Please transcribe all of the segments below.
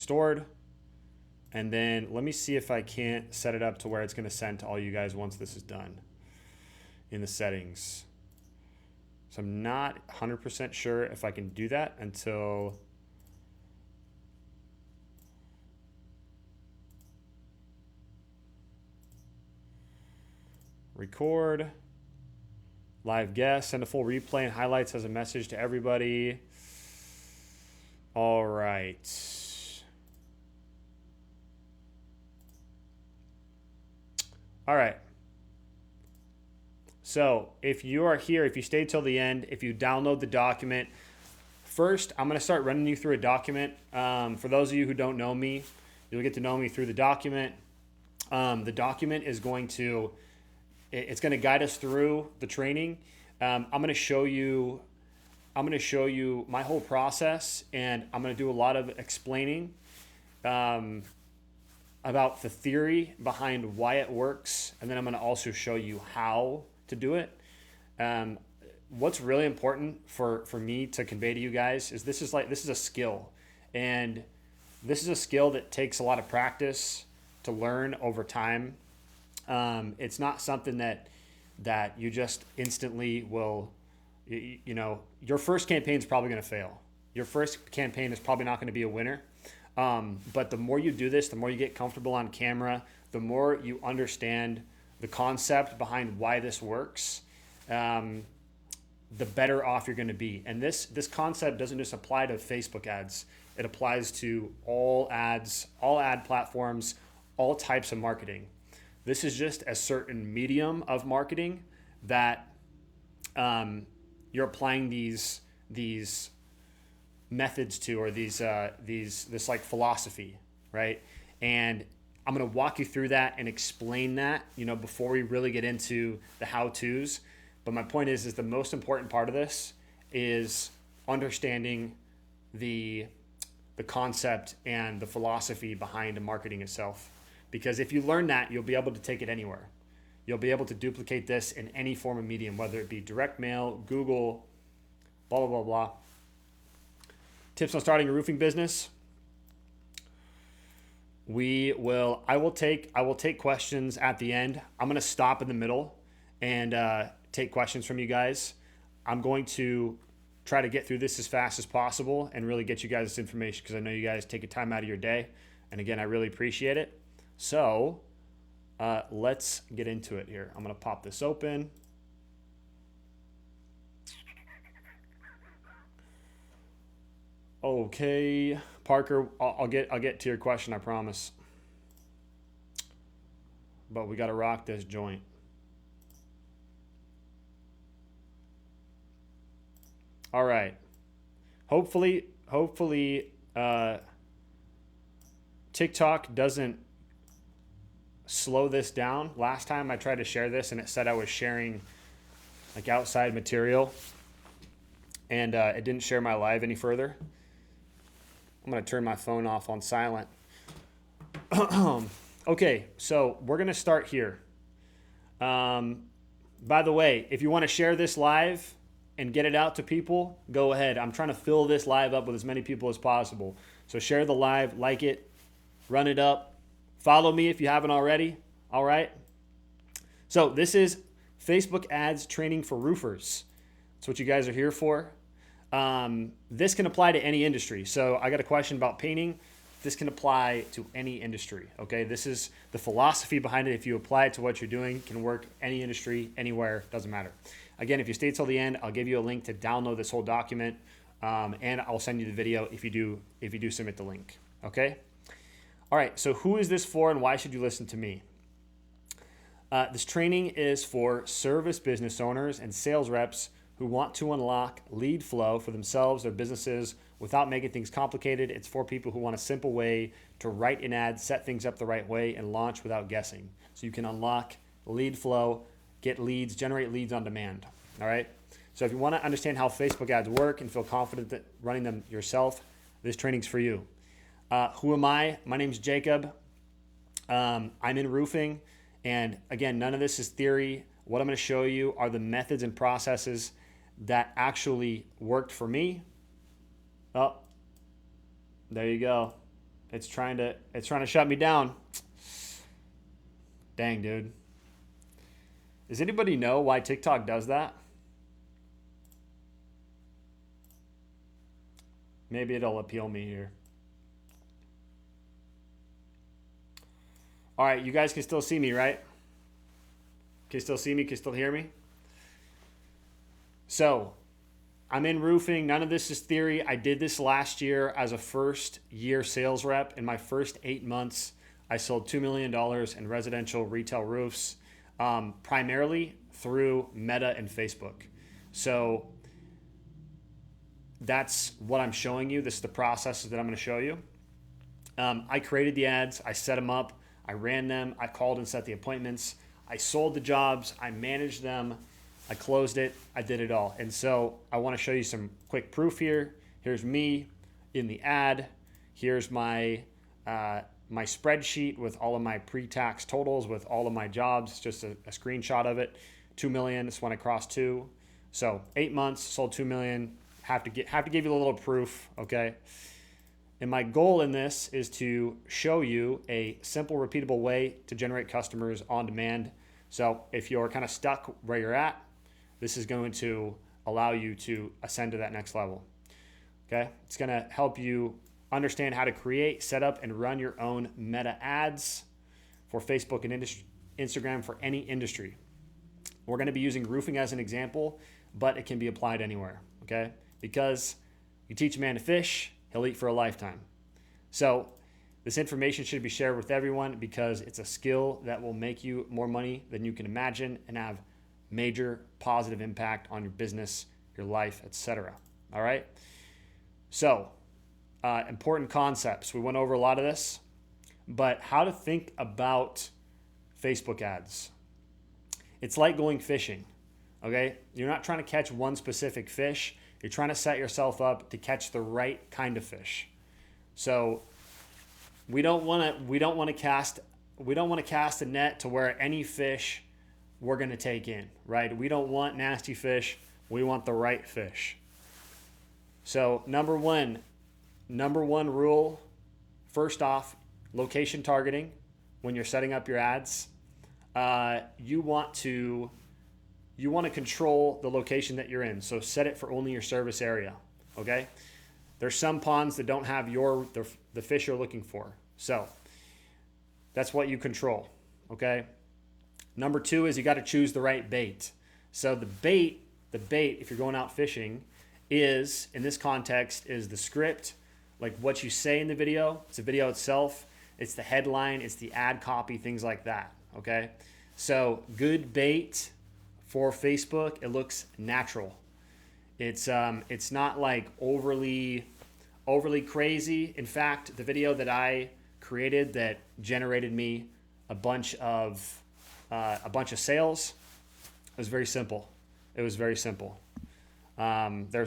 stored. And then let me see if I can't set it up to where it's going to send to all you guys once this is done in the settings. So I'm not 100% sure if I can do that until record, live guest, send a full replay and highlights as a message to everybody. All right. All right. So if you are here, if you stay till the end, if you download the document, first I'm going to start running you through a document. For those of you who don't know me, you'll get to know me through the document. The document is going to guide us through the training. I'm going to show you my whole process, and I'm going to do a lot of explaining about the theory behind why it works, and then I'm going to also show you how to do it. What's really important for me to convey to you guys is this is a skill, and this is a skill that takes a lot of practice to learn over time. It's not something that you just instantly will, your first campaign is probably going to fail. Your first campaign is probably not going to be a winner. But the more you do this, the more you get comfortable on camera, the more you understand the concept behind why this works, the better off you're going to be. And this concept doesn't just apply to Facebook ads. It applies to all ads, all ad platforms, all types of marketing. This is just a certain medium of marketing that you're applying these methods to, or this like philosophy, right? And I'm going to walk you through that and explain that, before we really get into the how-tos. But my point is the most important part of this is understanding the concept and the philosophy behind marketing itself. Because if you learn that, you'll be able to take it anywhere. You'll be able to duplicate this in any form of medium, whether it be direct mail, Google, blah, blah, blah, blah. Tips on starting a roofing business. I will take questions at the end. I'm going to stop in the middle and take questions from you guys. I'm going to try to get through this as fast as possible and really get you guys this information, because I know you guys take a time out of your day. And again, I really appreciate it. So let's get into it here. I'm going to pop this open. Okay, Parker, I'll get to your question, I promise. But we got to rock this joint. All right. Hopefully, TikTok doesn't slow this down. Last time I tried to share this and it said I was sharing like outside material, and it didn't share my live any further. I'm going to turn my phone off on silent. Okay, so we're going to start here. By the way, if you want to share this live and get it out to people, go ahead. I'm trying to fill this live up with as many people as possible. So share the live, like it, run it up. Follow me if you haven't already. All right. So this is Facebook ads training for roofers. That's what you guys are here for. This can apply to any industry. So I got a question about painting. This can apply to any industry. Okay. This is the philosophy behind it. If you apply it to what you're doing, it can work any industry, anywhere, doesn't matter. Again, if you stay till the end, I'll give you a link to download this whole document. And I'll send you the video if you do submit the link. Okay. All right, so who is this for and why should you listen to me? This training is for service business owners and sales reps who want to unlock lead flow for themselves, their businesses, without making things complicated. It's for people who want a simple way to write an ad, set things up the right way, and launch without guessing. So you can unlock lead flow, get leads, generate leads on demand. All right? So if you want to understand how Facebook ads work and feel confident that running them yourself, this training's for you. Who am I? My name's Jacob. I'm in roofing. And again, none of this is theory. What I'm going to show you are the methods and processes that actually worked for me. Oh, there you go. It's trying to shut me down. Dang, dude. Does anybody know why TikTok does that? Maybe it'll appeal me here. All right, you guys can still see me, right? Can you still see me? Can you still hear me? So, I'm in roofing. None of this is theory. I did this last year as a first year sales rep. In my first 8 months, I sold $2 million in residential retail roofs, primarily through Meta and Facebook. So that's what I'm showing you. This is the process that I'm going to show you. I created the ads. I set them up. I ran them. I called and set the appointments. I sold the jobs. I managed them. I closed it. I did it all. And so I want to show you some quick proof here. Here's me in the ad. Here's my my spreadsheet with all of my pre-tax totals with all of my jobs. Just a screenshot of it. 2 million. This one I crossed 2. So 8 months, sold 2 million. Have to give you a little proof, okay? And my goal in this is to show you a simple, repeatable way to generate customers on demand. So if you're kind of stuck where you're at, this is going to allow you to ascend to that next level. Okay? It's going to help you understand how to create, set up, and run your own Meta ads for Facebook and Instagram for any industry. We're going to be using roofing as an example, but it can be applied anywhere. Okay? Because you teach a man to fish, he'll eat for a lifetime. So this information should be shared with everyone because it's a skill that will make you more money than you can imagine and have major positive impact on your business, your life, etc. All right? So, important concepts. We went over a lot of this, but how to think about Facebook ads. It's like going fishing, okay? You're not trying to catch one specific fish. You're trying to set yourself up to catch the right kind of fish. So we don't want to cast a net to where any fish we're going to take in, right? We don't want nasty fish. We want the right fish. So number one rule, first off, location targeting. When you're setting up your ads, you want to control the location that you're in. So set it for only your service area, okay? There's some ponds that don't have the fish you're looking for. So that's what you control, okay? Number two is you got to choose the right bait. So the bait, if you're going out fishing, is, in this context, is the script, like what you say in the video. It's the video itself. It's the headline. It's the ad copy, things like that, okay? So good bait for Facebook, it looks natural. It's not like overly crazy. In fact, the video that I created that generated me a bunch of sales, it was very simple. There's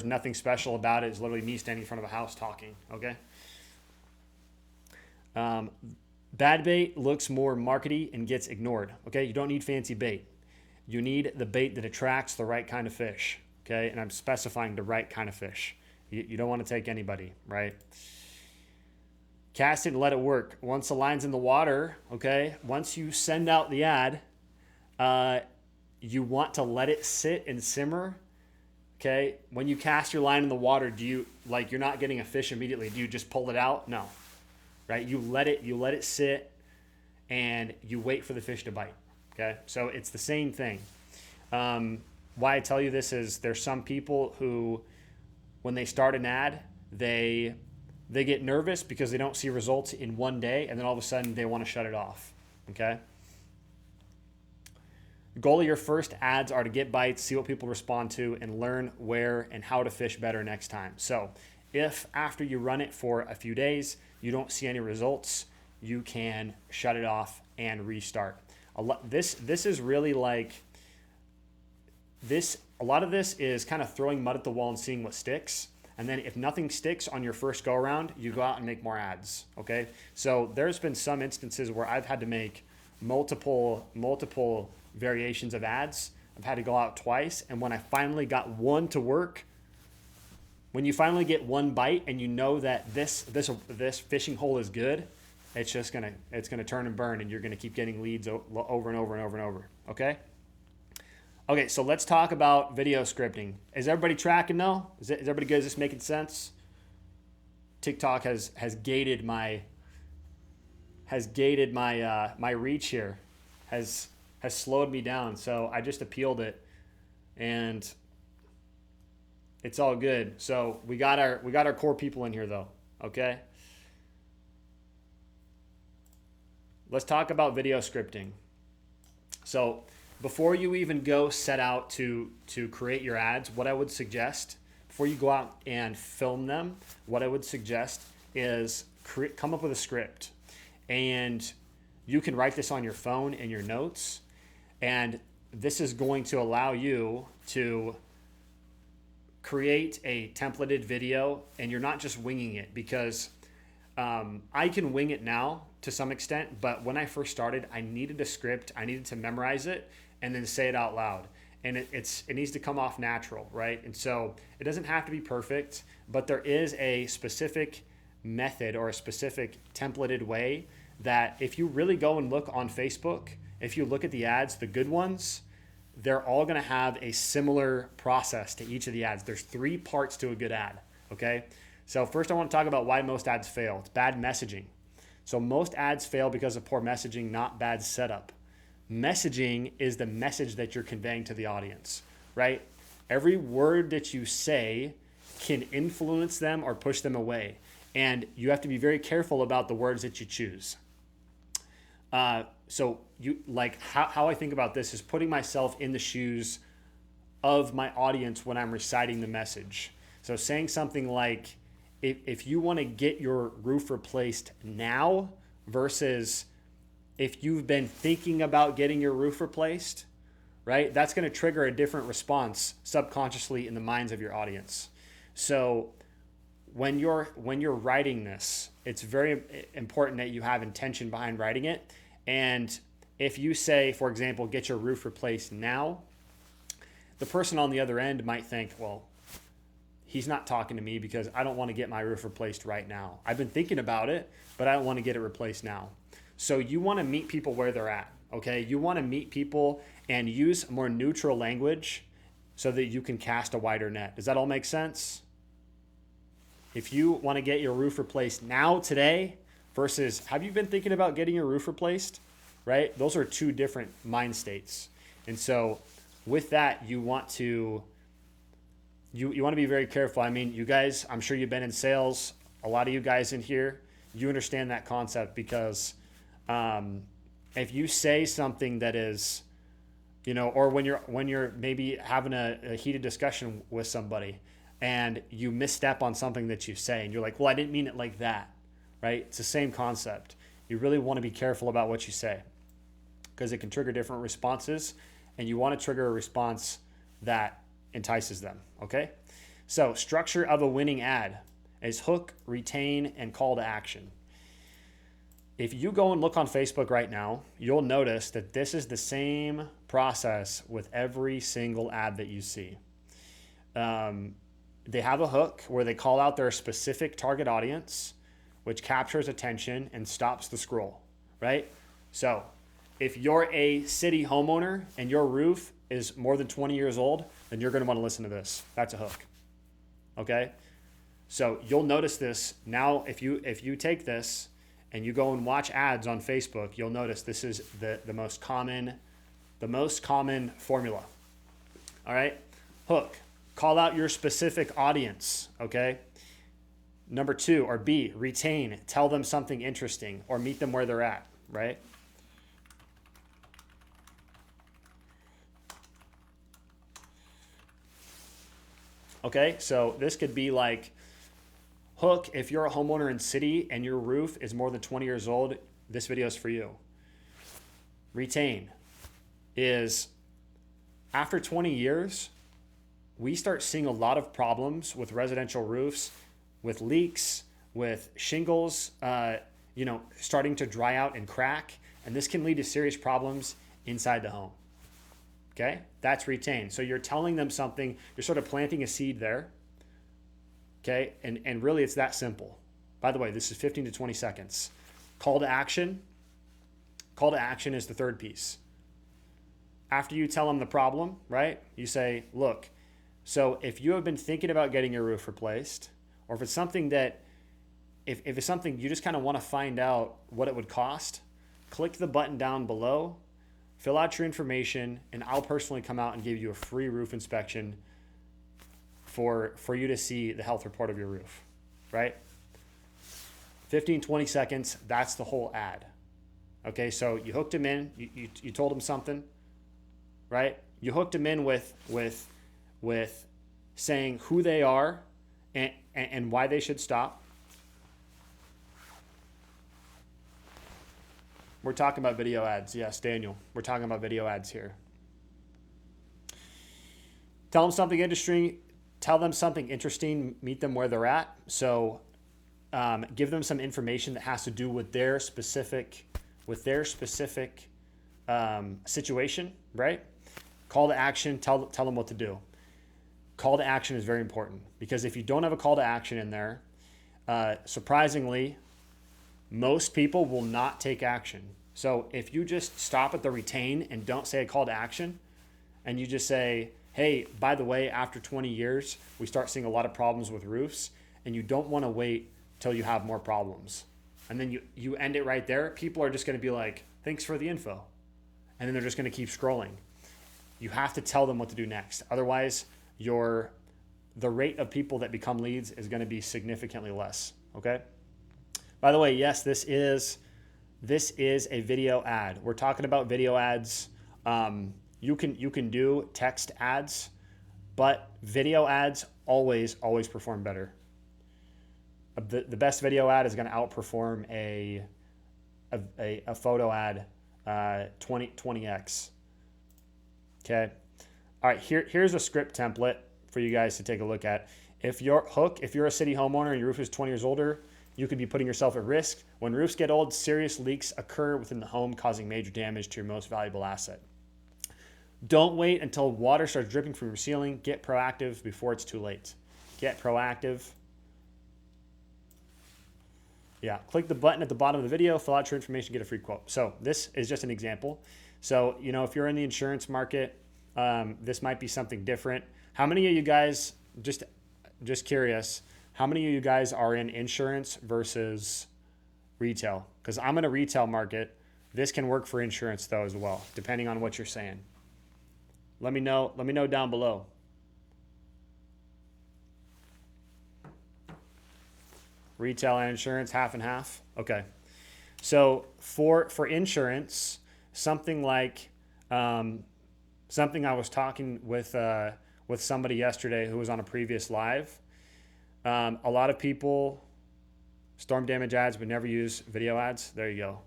nothing special about it. It's literally me standing in front of a house talking. Okay. Bad bait looks more markety and gets ignored. Okay, you don't need fancy bait. You need the bait that attracts the right kind of fish. Okay, and I'm specifying the right kind of fish. You don't want to take anybody, right? Cast it and let it work. Once the line's in the water, okay, once you send out the ad, you want to let it sit and simmer. Okay, when you cast your line in the water, you're not getting a fish immediately. Do you just pull it out? No, right? You let it sit and you wait for the fish to bite. Okay, so it's the same thing. Why I tell you this is there's some people who, when they start an ad, they get nervous because they don't see results in one day, and then all of a sudden they want to shut it off. Okay. The goal of your first ads are to get bites, see what people respond to, and learn where and how to fish better next time. So if after you run it for a few days, you don't see any results, you can shut it off and restart. This is really like this. A lot of this is kind of throwing mud at the wall and seeing what sticks. And then if nothing sticks on your first go around, you go out and make more ads. Okay. So there's been some instances where I've had to make multiple variations of ads. I've had to go out twice. And when I finally got one to work, When you finally get one bite and you know that this fishing hole is good, it's gonna turn and burn, and you're gonna keep getting leads over and over and over and over. Okay. Okay, so let's talk about video scripting. Is everybody tracking though? Is everybody good? Is this making sense? TikTok has gated my my reach here, has slowed me down. So I just appealed it, and it's all good. So we got our core people in here though. Okay. Let's talk about video scripting. So before you even go set out to create your ads, what I would suggest, before you go out and film them, what I would suggest is come up with a script. And you can write this on your phone in your notes. And this is going to allow you to create a templated video, and you're not just winging it, because I can wing it now to some extent, but when I first started, I needed a script. I needed to memorize it and then say it out loud. And it needs to come off natural, right? And so it doesn't have to be perfect, but there is a specific method or a specific templated way that if you really go and look on Facebook, if you look at the ads, the good ones, they're all gonna have a similar process to each of the ads. There's 3 parts to a good ad, okay? So first I wanna talk about why most ads fail. It's bad messaging. So most ads fail because of poor messaging, not bad setup. Messaging is the message that you're conveying to the audience, right? Every word that you say can influence them or push them away. And you have to be very careful about the words that you choose. So you like how I think about this is putting myself in the shoes of my audience when I'm reciting the message. So saying something like, if you want to get your roof replaced now versus if you've been thinking about getting your roof replaced, right? That's going to trigger a different response subconsciously in the minds of your audience. So when you're writing this, it's very important that you have intention behind writing it. And if you say, for example, get your roof replaced now, the person on the other end might think, well, he's not talking to me because I don't want to get my roof replaced right now. I've been thinking about it, but I don't want to get it replaced now. So you want to meet people where they're at, okay? You want to meet people and use more neutral language so that you can cast a wider net. Does that all make sense? If you want to get your roof replaced now, today, versus have you been thinking about getting your roof replaced, right? Those are 2 different mind states. And so with that, you want to be very careful. I mean, you guys, I'm sure you've been in sales. A lot of you guys in here, you understand that concept because if you say something that is, or when you're maybe having a heated discussion with somebody and you misstep on something that you say and you're like, well, I didn't mean it like that, right? It's the same concept. You really want to be careful about what you say because it can trigger different responses, and you want to trigger a response that entices them, okay? So structure of a winning ad is hook, retain, and call to action. If you go and look on Facebook right now, you'll notice that this is the same process with every single ad that you see. They have a hook where they call out their specific target audience, which captures attention and stops the scroll, right? So if you're a city homeowner and your roof is more than 20 years old, then you're going to want to listen to this. That's a hook, okay? So you'll notice this now. If you take this and you go and watch ads on Facebook, you'll notice this is the most common formula. All right, hook, call out your specific audience. Okay. Number 2 or B, retain, tell them something interesting or meet them where they're at. Right. Okay, so this could be like hook, if you're a homeowner in city and your roof is more than 20 years old, this video is for you. Retain is after 20 years, we start seeing a lot of problems with residential roofs, with leaks, with shingles, starting to dry out and crack, and this can lead to serious problems inside the home. Okay, that's retain. So you're telling them something, you're sort of planting a seed there. Okay. And really it's that simple. By the way, this is 15 to 20 seconds. Call to action. Call to action is the third piece. After you tell them the problem, right? You say, look, so if you have been thinking about getting your roof replaced, or if it's something that, if it's something you just kind of want to find out what it would cost, click the button down below, fill out your information, and I'll personally come out and give you a free roof inspection for you to see the health report of your roof, right? 15, 20 seconds, that's the whole ad. Okay, so you hooked him in, you told him something, right? You hooked him in with saying who they are and why they should stop. We're talking about video ads. Yes, Daniel. We're talking about video ads here. Tell them something interesting. Tell them something interesting. Meet them where they're at. So give them some information that has to do with their specific situation, right? Call to action. Tell them what to do. Call to action is very important because if you don't have a call to action in there, surprisingly, most people will not take action. So if you just stop at the retain and don't say a call to action, and you just say, hey, by the way, after 20 years, we start seeing a lot of problems with roofs, and you don't want to wait till you have more problems. And then you end it right there. People are just going to be like, thanks for the info. And then they're just going to keep scrolling. You have to tell them what to do next. Otherwise, the rate of people that become leads is going to be significantly less, okay? By the way, yes, this is a video ad. We're talking about video ads. You can do text ads, but video ads always perform better. The best video ad is going to outperform a photo ad 20x. Okay. All right. Here's a script template for you guys to take a look at. If you're a city homeowner and your roof is 20 years older, you could be putting yourself at risk. When roofs get old, serious leaks occur within the home, causing major damage to your most valuable asset. Don't wait until water starts dripping from your ceiling. Get proactive before it's too late. Get proactive. Yeah, click the button at the bottom of the video, fill out your information, get a free quote. So this is just an example. So, if you're in the insurance market, this might be something different. How many of you guys, just curious, how many of you guys are in insurance versus retail? Because I'm in a retail market. This can work for insurance though as well, depending on what you're saying. Let me know down below. Retail and insurance, half and half. Okay. So for insurance, something like something I was talking with somebody yesterday who was on a previous live. A lot of people, storm damage ads, but never use video ads. There you go.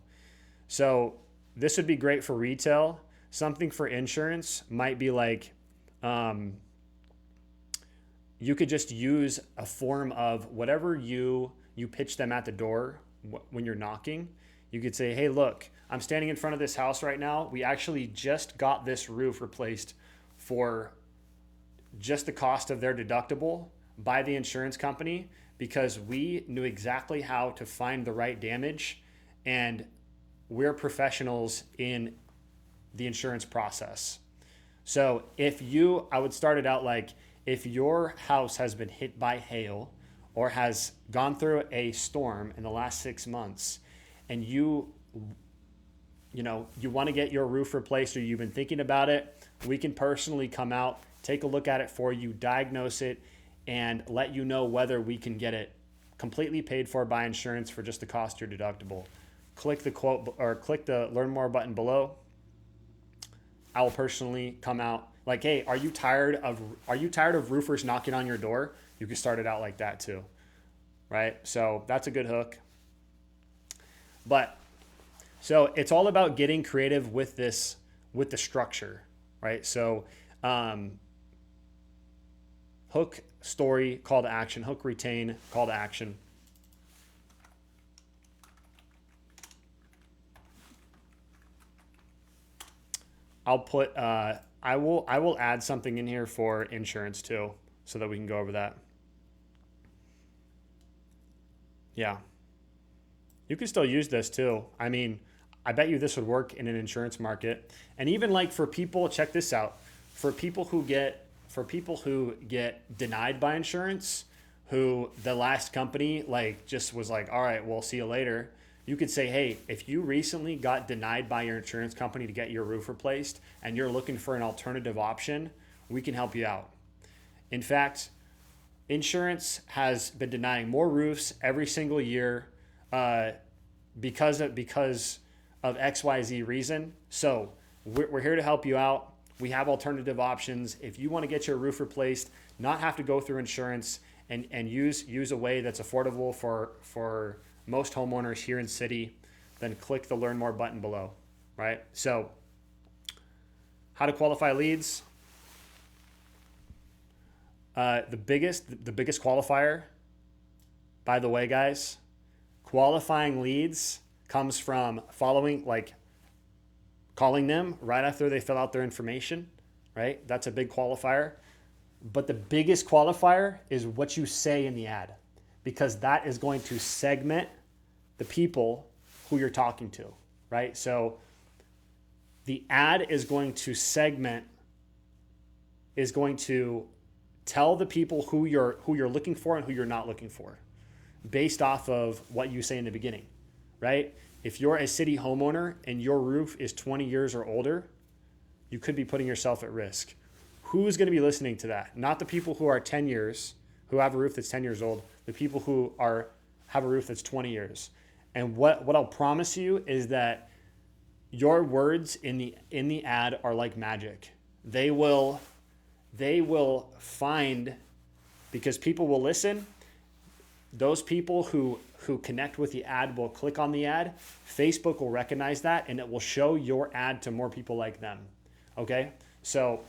So this would be great for retail. Something for insurance might be like, you could just use a form of whatever you pitch them at the door when you're knocking. You could say, hey, look, I'm standing in front of this house right now. We actually just got this roof replaced for just the cost of their deductible by the insurance company because we knew exactly how to find the right damage, and we're professionals in the insurance process. So I would start it out like, if your house has been hit by hail or has gone through a storm in the last 6 months, and you want to get your roof replaced, or you've been thinking about it, we can personally come out, take a look at it for you, diagnose it, and let you know whether we can get it completely paid for by insurance for just the cost of your deductible. Click the quote or click the learn more button below. I will personally come out like, hey, are you tired of roofers knocking on your door? You can start it out like that too, right? So that's a good hook. But so it's all about getting creative with the structure, right? So hook, story, call to action, hook, retain, call to action. I'll put, I will add something in here for insurance too, so that we can go over that. Yeah. You can still use this too. I mean, I bet you this would work in an insurance market. And even like for people, check this out. For people who get denied by insurance, who the last company like just was like, all right, we'll see you later. You could say, hey, if you recently got denied by your insurance company to get your roof replaced and you're looking for an alternative option, we can help you out. In fact, insurance has been denying more roofs every single year uh, because of XYZ reason. So we're here to help you out. We have alternative options. If you want to get your roof replaced, not have to go through insurance and use a way that's affordable for most homeowners here in city, then click the learn more button below, right? So how to qualify leads. The biggest qualifier, by the way, guys, qualifying leads comes from calling them right after they fill out their information, right? That's a big qualifier. But the biggest qualifier is what you say in the ad, because that is going to segment the people who you're talking to, right? So the ad is going to tell the people who you're looking for and who you're not looking for based off of what you say in the beginning, right? If you're a city homeowner and your roof is 20 years or older, you could be putting yourself at risk. Who's going to be listening to that? Not the people who are 10 years, who have a roof that's 10 years old, the people who have a roof that's 20 years. And what I'll promise you is that your words in the ad are like magic. They will find, because people will listen, those people who connect with the ad will click on the ad. Facebook will recognize that and it will show your ad to more people like them. Okay? So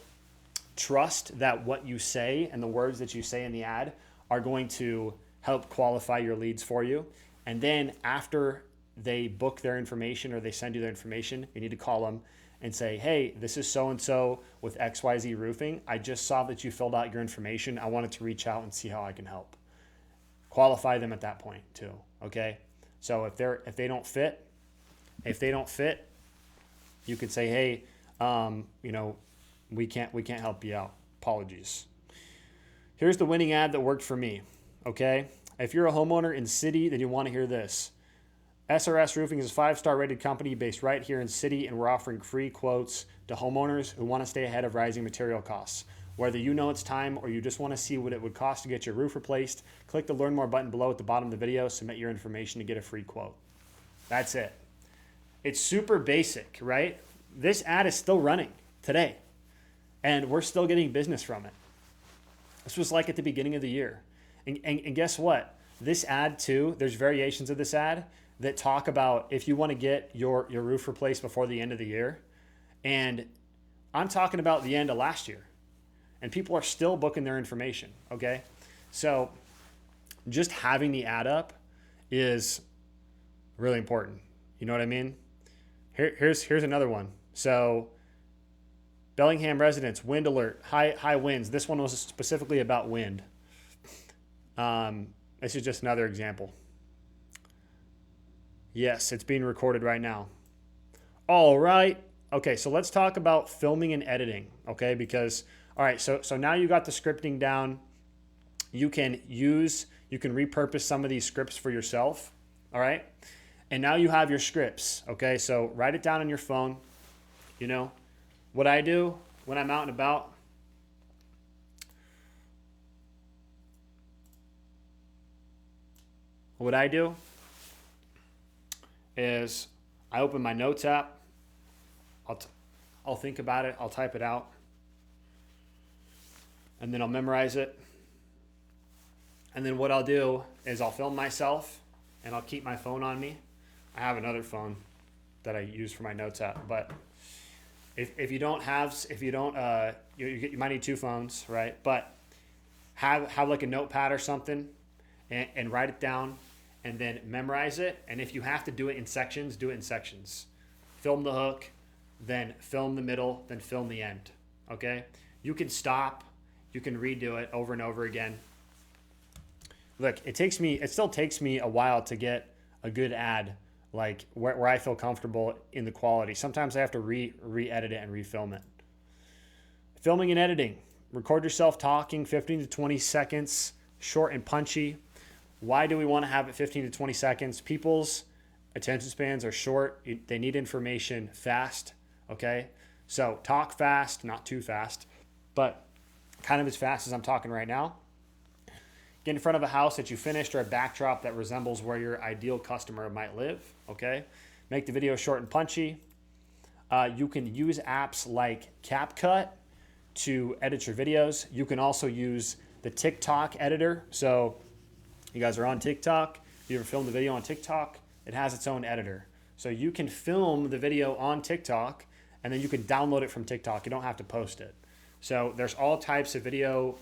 trust that what you say and the words that you say in the ad are going to help qualify your leads for you. And then after they book their information or they send you their information, you need to call them and say, hey, this is so-and-so with XYZ Roofing. I just saw that you filled out your information. I wanted to reach out and see how I can help. Qualify them at that point too, okay? So if they don't fit, you could say, hey, we can't help you out. Apologies. Here's the winning ad that worked for me, okay? If you're a homeowner in city, then you want to hear this. SRS Roofing is a 5-star rated company based right here in city, and we're offering free quotes to homeowners who want to stay ahead of rising material costs. Whether you know it's time or you just want to see what it would cost to get your roof replaced, click the Learn More button below at the bottom of the video, submit your information to get a free quote. That's it. It's super basic, right? This ad is still running today, and we're still getting business from it. This was like at the beginning of the year. And guess what? This ad too, there's variations of this ad that talk about if you want to get your roof replaced before the end of the year. And I'm talking about the end of last year. And people are still booking their information, okay? So just having the ad up is really important. You know what I mean? Here's another one. So Bellingham residents, wind alert, high winds. This one was specifically about wind. This is just another example. Yes, it's being recorded right now. All right. Okay, so let's talk about filming and editing, okay? Because, all right, so now you got the scripting down. You can repurpose some of these scripts for yourself, all right? And now you have your scripts, okay? So write it down on your phone. You know, what I do when I'm out and about, what I do is I open my notes app. I'll think about it. I'll type it out. And then I'll memorize it. And then what I'll do is I'll film myself and I'll keep my phone on me. I have another phone that I use for my notes app. But if you might need two phones, right? But have like a notepad or something and write it down and then memorize it. And if you have to do it in sections, do it in sections. Film the hook, then film the middle, then film the end, okay? You can stop, you can redo it over and over again. look, it still takes me a while to get a good ad, like where I feel comfortable in the quality. Sometimes I have to re-edit it and refilm it. Filming and editing. Record yourself talking 15 to 20 seconds, short and punchy. Why do we want to have it 15 to 20 seconds? People's attention spans are short. They need information fast, okay? So talk fast, not too fast, but kind of as fast as I'm talking right now. Get in front of a house that you finished or a backdrop that resembles where your ideal customer might live, okay? Make the video short and punchy. You can use apps like CapCut to edit your videos. You can also use the TikTok editor. So you guys are on TikTok. If you ever filmed a video on TikTok, it has its own editor. So you can film the video on TikTok and then you can download it from TikTok. You don't have to post it. So there's all types of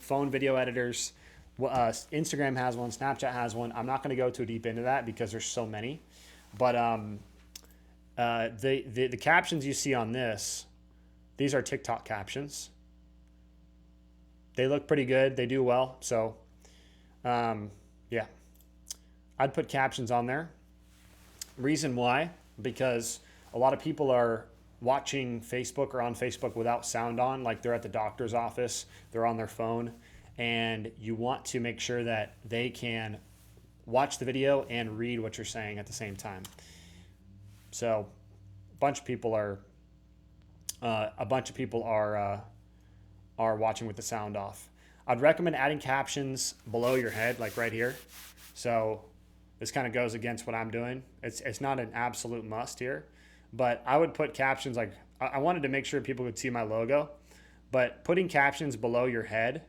phone video editors. Instagram has one, Snapchat has one. I'm not going to go too deep into that because there's so many. But the captions you see on this, these are TikTok captions. They look pretty good. They do well. So, yeah, I'd put captions on there. Reason why? Because a lot of people are watching Facebook or on Facebook without sound on, like they're at the doctor's office, they're on their phone, and you want to make sure that they can watch the video and read what you're saying at the same time. So a bunch of people are watching with the sound off. I'd recommend adding captions below your head, like right here. So this kind of goes against what I'm doing. It's not an absolute must here, but I would put captions like, I wanted to make sure people could see my logo, but putting captions below your head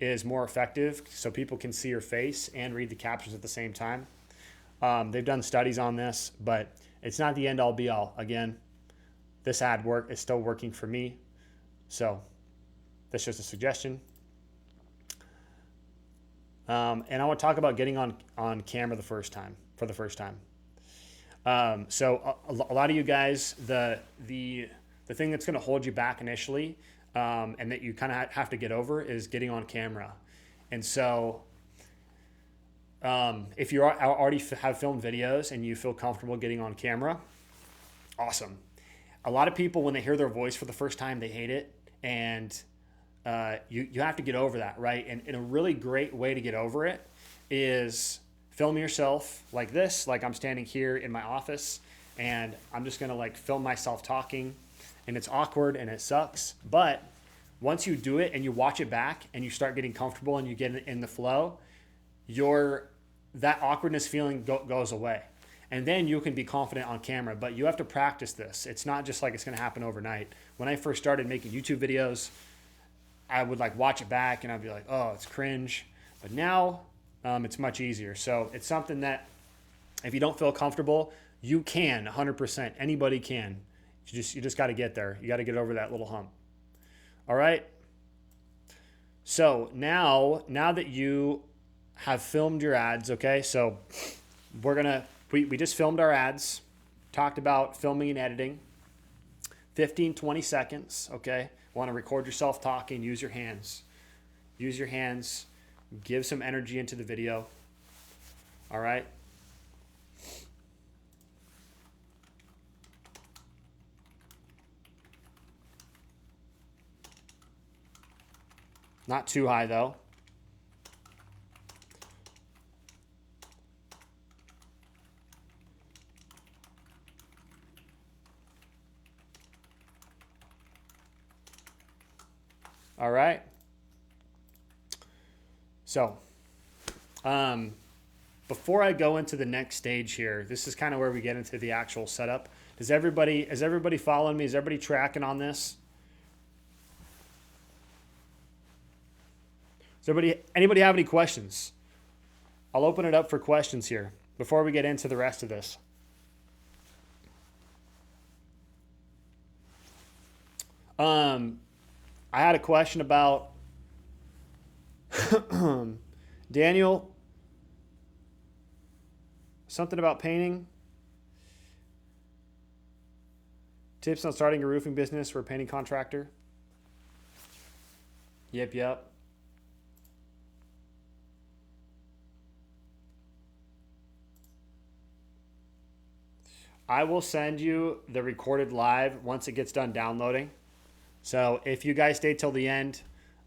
is more effective so people can see your face and read the captions at the same time. They've done studies on this, but it's not the end all be all. Again, this ad work is still working for me. So that's just a suggestion. And I want to talk about getting on camera for the first time. So a lot of you guys, the thing that's going to hold you back initially, and that you kind of have to get over, is getting on camera. And so if you already have filmed videos and you feel comfortable getting on camera, awesome. A lot of people, when they hear their voice for the first time, they hate it. And you have to get over that, right? And a really great way to get over it is film yourself like this, like I'm standing here in my office, and I'm just gonna like film myself talking, and it's awkward and it sucks. But once you do it and you watch it back and you start getting comfortable and you get in the flow, that awkwardness feeling goes away. And then you can be confident on camera, but you have to practice this. It's not just like it's gonna happen overnight. When I first started making YouTube videos, I would like watch it back and I'd be like, oh, it's cringe. But now it's much easier. So it's something that if you don't feel comfortable, you can 100%. Anybody can. You just got to get there. You got to get over that little hump. All right. So now that you have filmed your ads, okay, so we just filmed our ads, talked about filming and editing, 15, 20 seconds, okay? Want to record yourself talking, use your hands. Use your hands, give some energy into the video, all right? Not too high though. All right. So, before I go into the next stage here, this is kind of where we get into the actual setup. Is everybody following me? Is everybody tracking on this? Anybody have any questions? I'll open it up for questions here before we get into the rest of this. I had a question about Daniel, something about painting. Tips on starting a roofing business for a painting contractor. Yep. I will send you the recorded live once it gets done downloading. So if you guys stay till the end,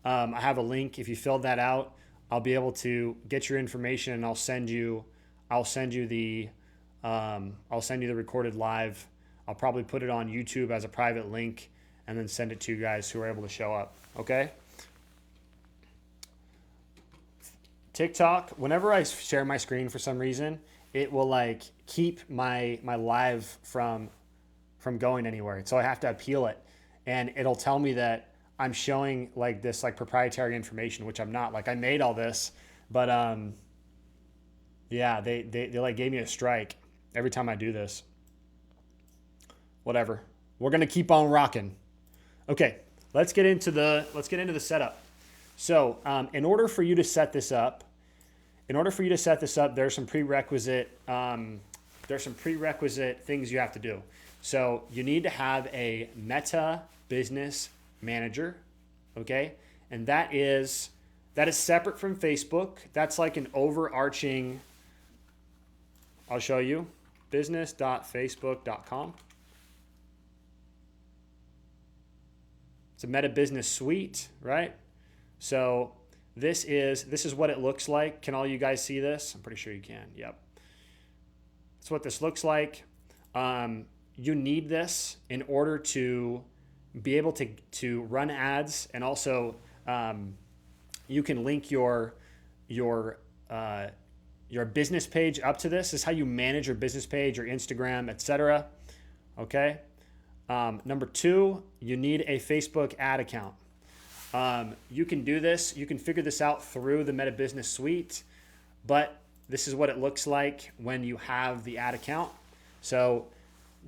I have a link. If you filled that out, I'll be able to get your information and I'll send you the recorded live. I'll probably put it on YouTube as a private link and then send it to you guys who are able to show up. Okay. TikTok, whenever I share my screen for some reason, it will like keep my live from going anywhere. So I have to appeal it, and it'll tell me that I'm showing like this like proprietary information, which I'm not. Like I made all this, but yeah, they like gave me a strike every time I do this. Whatever. We're gonna keep on rocking. Okay, let's get into the setup. So in order for you to set this up, there's some prerequisite things you have to do. So you need to have a Meta Business Manager, okay? And that is separate from Facebook. That's like an overarching, I'll show you, business.facebook.com. It's a Meta Business Suite, right? So this is what it looks like. Can all you guys see this? I'm pretty sure you can. Yep. That's what this looks like. You need this in order to be able to run ads, and also you can link your business page up to this. This is how you manage your business page, your Instagram, etc. Okay. Number 2, you need a Facebook ad account. You can do this. You can figure this out through the Meta Business Suite, but this is what it looks like when you have the ad account. So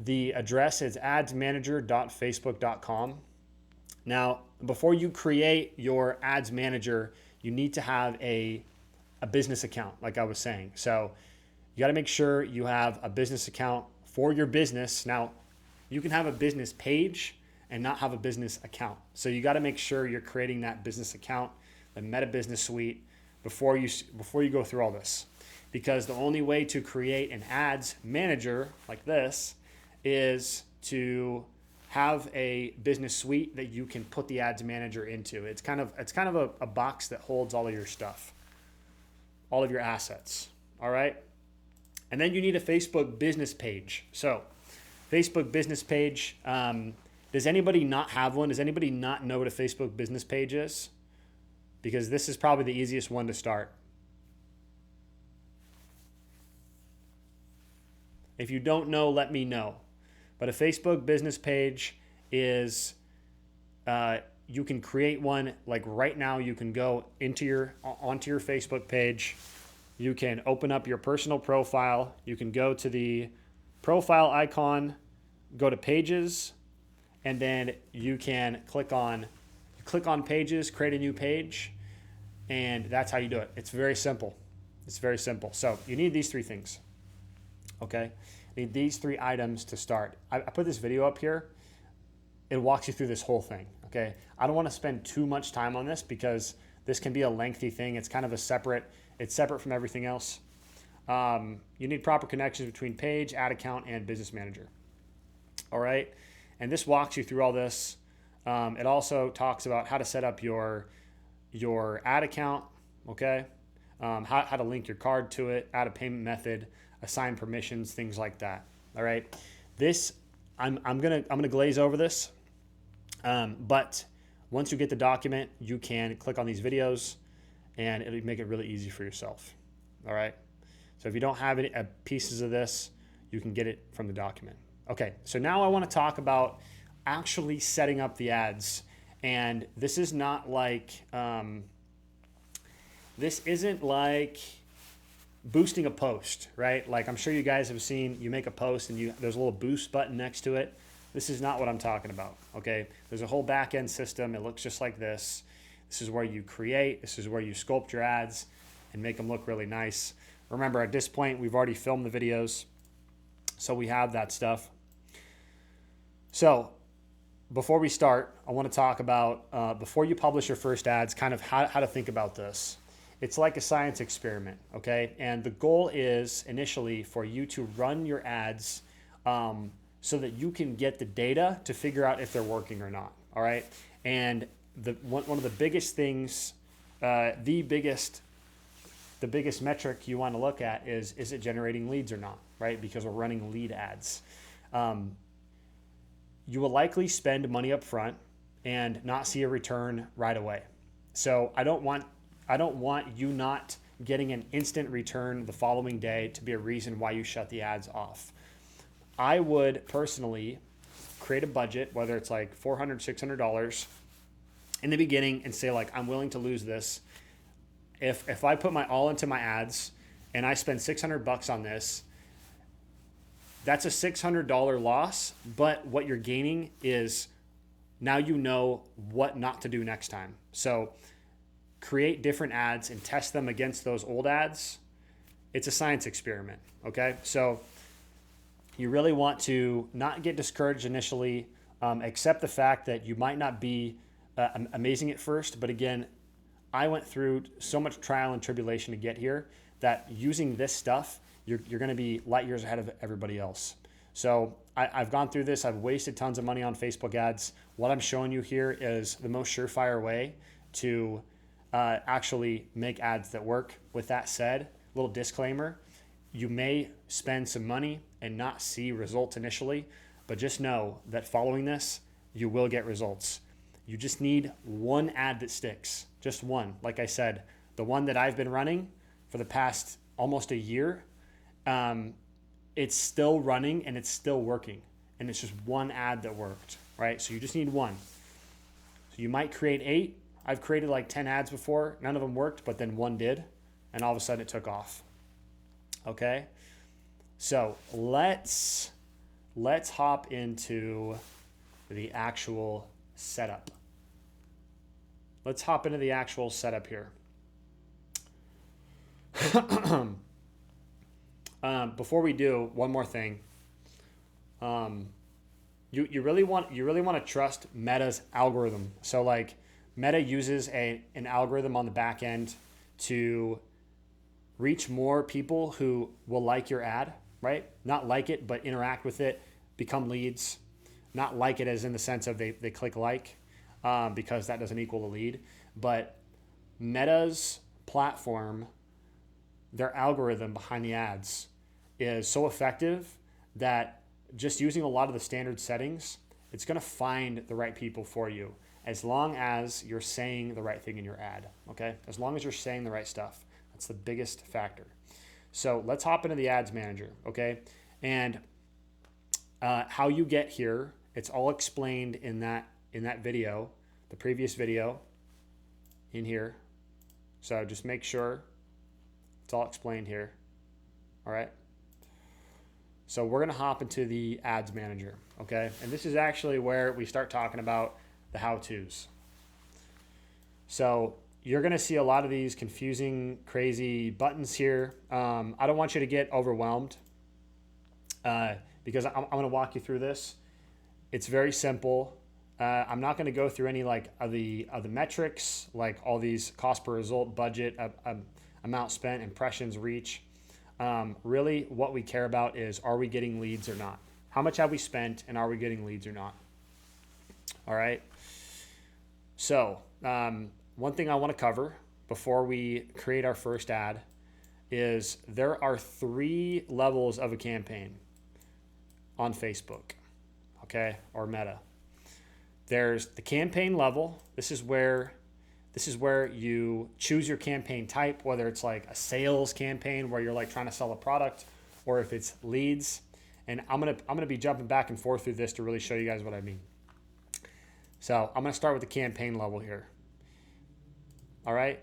the address is adsmanager.facebook.com. Now, before you create your ads manager, you need to have a business account, like I was saying. So you got to make sure you have a business account for your business. Now, you can have a business page and not have a business account. So you got to make sure you're creating that business account, the Meta Business Suite, before you go through all this. Because the only way to create an ads manager like this is to have a business suite that you can put the ads manager into. It's kind of a box that holds all of your stuff, all of your assets. All right. And then you need a Facebook business page. So Facebook business page, does anybody not have one? Does anybody not know what a Facebook business page is? Because this is probably the easiest one to start. If you don't know, let me know. But a Facebook business page is, you can create one like right now. You can go onto your Facebook page. You can open up your personal profile. You can go to the profile icon, go to pages, and then you can click on pages, create a new page, and that's how you do it. It's very simple. It's very simple. So you need these 3 things. Okay, you need these 3 items to start. I put this video up here. It walks you through this whole thing. Okay, I don't want to spend too much time on this because this can be a lengthy thing. It's kind of it's separate from everything else. You need proper connections between page, ad account, and business manager. All right, and this walks you through all this. It also talks about how to set up your ad account. Okay, how to link your card to it, add a payment method, assign permissions, things like that. All right, this I'm gonna glaze over this, but once you get the document, you can click on these videos, and it'll make it really easy for yourself. All right, so if you don't have any pieces of this, you can get it from the document. Okay, so now I want to talk about actually setting up the ads, and this is not like this isn't like boosting a post, right? Like I'm sure you guys have seen, you make a post and there's a little boost button next to it. This is not what I'm talking about, okay? There's a whole back end system. It looks just like this. This is where you create. This is where you sculpt your ads and make them look really nice. Remember, at this point, we've already filmed the videos, so we have that stuff. So before we start, I want to talk about, before you publish your first ads, kind of how to think about this. It's like a science experiment, okay? And the goal is initially for you to run your ads so that you can get the data to figure out if they're working or not. All right. And one of the biggest things, the biggest metric you want to look at is it generating leads or not, right? Because we're running lead ads. You will likely spend money up front and not see a return right away. So I don't want you not getting an instant return the following day to be a reason why you shut the ads off. I would personally create a budget, whether it's like $400, $600 in the beginning, and say like, I'm willing to lose this. If I put my all into my ads and I spend $600 on this, that's a $600 loss. But what you're gaining is now you know what not to do next time. So create different ads and test them against those old ads. It's a science experiment. Okay. So you really want to not get discouraged initially, accept the fact that you might not be amazing at first. But again, I went through so much trial and tribulation to get here that using this stuff, you're going to be light years ahead of everybody else. So I've gone through this. I've wasted tons of money on Facebook ads. What I'm showing you here is the most surefire way to actually make ads that work. With that said, little disclaimer, you may spend some money and not see results initially, but just know that following this, you will get results. You just need one ad that sticks, just one. Like I said, the one that I've been running for the past almost a year, it's still running and it's still working. And it's just one ad that worked, right? So you just need one. So you might create 8. I've created like 10 ads before. None of them worked, but then one did. And all of a sudden it took off. Okay? So let's hop into the actual setup. Let's hop into the actual setup here. Before we do, one more thing. You really want to trust Meta's algorithm. So like Meta uses an algorithm on the back end to reach more people who will like your ad, right? Not like it, but interact with it, become leads. Not like it as in the sense of they click like, because that doesn't equal a lead. But Meta's platform, their algorithm behind the ads is so effective that just using a lot of the standard settings, it's going to find the right people for you as long as you're saying the right thing in your ad, okay? As long as you're saying the right stuff. That's the biggest factor. So let's hop into the ads manager, okay? And how you get here, it's all explained in that video, the previous video in here. So just make sure it's all explained here, all right? So we're gonna hop into the ads manager, okay? And this is actually where we start talking about the how-tos. So you're gonna see a lot of these confusing, crazy buttons here. I don't want you to get overwhelmed because I'm gonna walk you through this. It's very simple. I'm not gonna go through any like of the metrics, like all these cost per result, budget, amount spent, impressions, reach. Really what we care about is, are we getting leads or not? How much have we spent and are we getting leads or not? All right. So one thing I want to cover before we create our first ad is there are 3 levels of a campaign on Facebook, okay, or Meta. There's the campaign level. This is where you choose your campaign type, whether it's like a sales campaign where you're like trying to sell a product, or if it's leads. And I'm gonna be jumping back and forth through this to really show you guys what I mean. So I'm gonna start with the campaign level here. All right,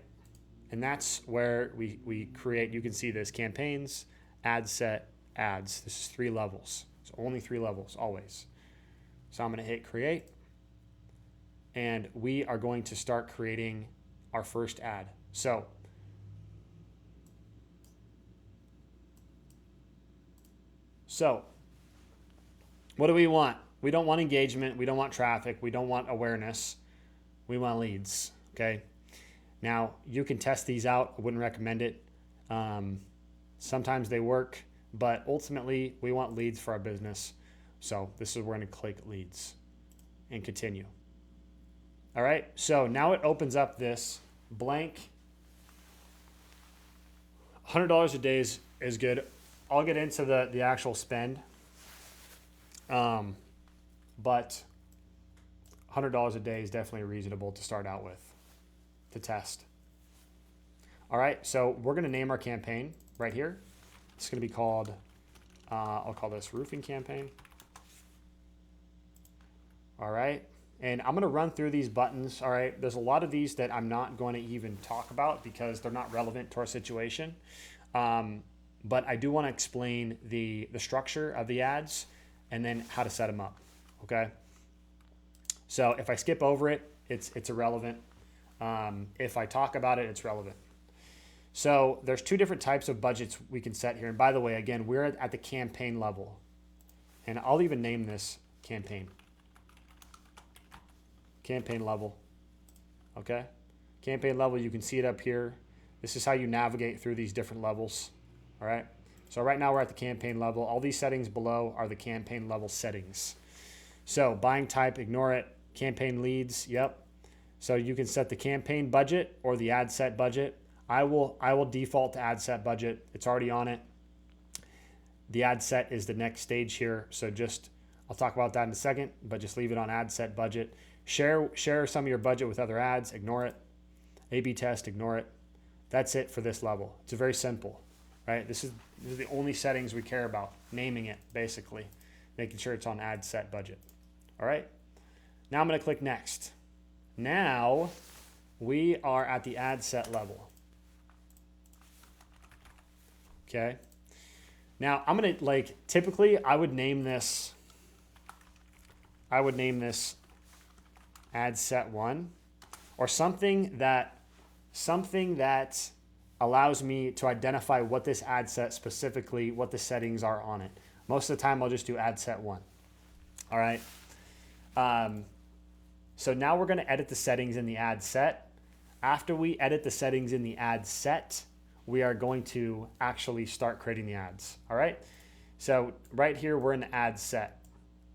and that's where we create. You can see this: campaigns, ad set, ads. This is 3 levels. So only 3 levels always. So I'm gonna hit create. And we are going to start creating our first ad. So what do we want? We don't want engagement. We don't want traffic. We don't want awareness. We want leads, okay? Now, you can test these out. I wouldn't recommend it. Sometimes they work. but ultimately we want leads for our business. So this is where we're going to click leads and continue. All right, so now it opens up this blank. $100 a day is good. I'll get into the actual spend, but $100 a day is definitely reasonable to start out with, to test. All right, so we're going to name our campaign right here. It's going to be called, I'll call this roofing campaign. All right, and I'm going to run through these buttons. All right, there's a lot of these that I'm not going to even talk about because they're not relevant to our situation. But I do want to explain the structure of the ads and then how to set them up. Okay. So if I skip over it, it's irrelevant. If I talk about it, it's relevant. So there's two different types of budgets we can set here. And by the way, again, we're at the campaign level, and I'll even name this campaign level. Okay. Campaign level. You can see it up here. This is how you navigate through these different levels. All right. So right now we're at the campaign level. All these settings below are the campaign level settings. So buying type, ignore it. Campaign leads, yep. So you can set the campaign budget or the ad set budget. I will default to ad set budget. It's already on it. The ad set is the next stage here. So I'll talk about that in a second, but just leave it on ad set budget. Share some of your budget with other ads, ignore it. A/B test, ignore it. That's it for this level. It's very simple, right? This is the only settings we care about. Naming it, basically. Making sure it's on ad set budget. All right. Now I'm going to click next. Now we are at the ad set level. Okay. Now I'm going to typically I would name this ad set 1 or something that allows me to identify what this ad set specifically, what the settings are on it. Most of the time I'll just do ad set 1. All right. So now we're going to edit the settings in the ad set. After we edit the settings in the ad set, we are going to actually start creating the ads. All right. So right here, we're in the ad set.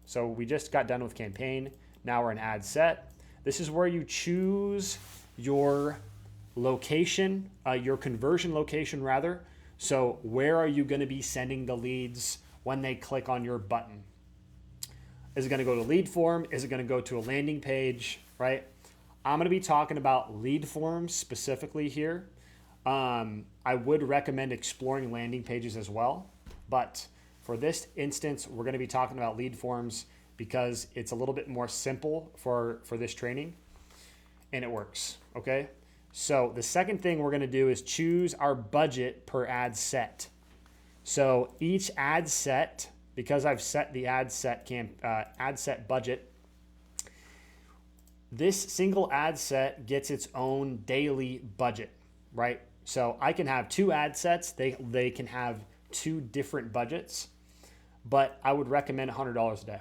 So we just got done with campaign. Now we're in ad set. This is where you choose your location, your conversion location rather. So where are you going to be sending the leads when they click on your button? Is it going to go to lead form? Is it going to go to a landing page, right? I'm going to be talking about lead forms specifically here. I would recommend exploring landing pages as well. But for this instance, we're going to be talking about lead forms because it's a little bit more simple for this training and it works, okay? So the second thing we're going to do is choose our budget per ad set. So each ad set, because I've set the ad set budget, this single ad set gets its own daily budget, right? So I can have 2 ad sets. They can have 2 different budgets, but I would recommend $100 a day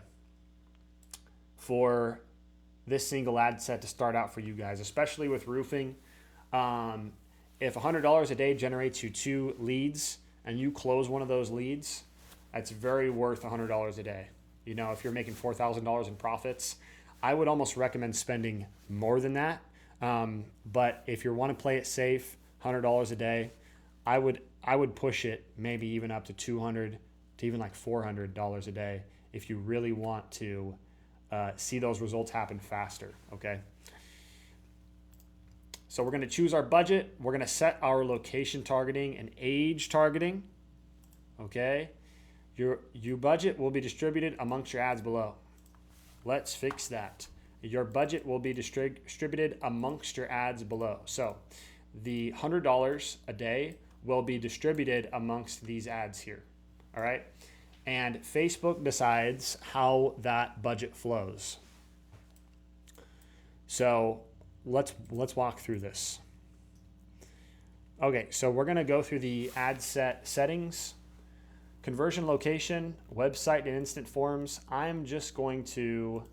for this single ad set to start out for you guys, especially with roofing. If $100 a day generates you 2 leads and you close one of those leads, that's very worth $100 a day. You know, if you're making $4,000 in profits, I would almost recommend spending more than that. But if you want to play it safe, $100 a day, I would push it maybe even up to $200 to even like $400 a day if you really want to see those results happen faster. Okay. So we're going to choose our budget. We're going to set our location targeting and age targeting. Okay. Your budget will be distributed amongst your ads below. Let's fix that. Your budget will be distributed amongst your ads below. So the $100 a day will be distributed amongst these ads here. All right. And Facebook decides how that budget flows. So let's walk through this. Okay, so we're going to go through the ad set settings, conversion location, website and instant forms. I'm just going to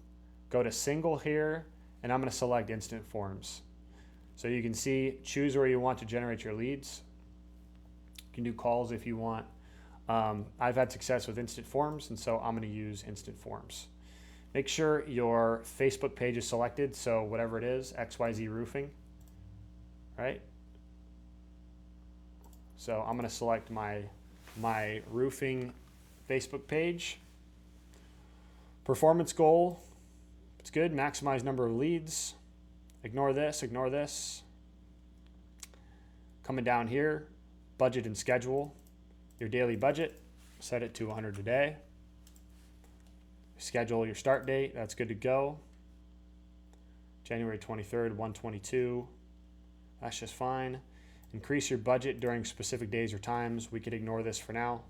go to single here and I'm going to select instant forms. So you can see, choose where you want to generate your leads. You can do calls if you want. I've had success with instant forms, and so I'm going to use instant forms. Make sure your Facebook page is selected, so whatever it is, XYZ Roofing, right? So I'm going to select my roofing Facebook page. Performance goal, it's good. Maximize number of leads. Ignore this, ignore this. Coming down here, budget and schedule. Your daily budget, set it to 100 a day. Schedule your start date, that's good to go. January 23rd, 122. That's just fine. Increase your budget during specific days or times. We could ignore this for now.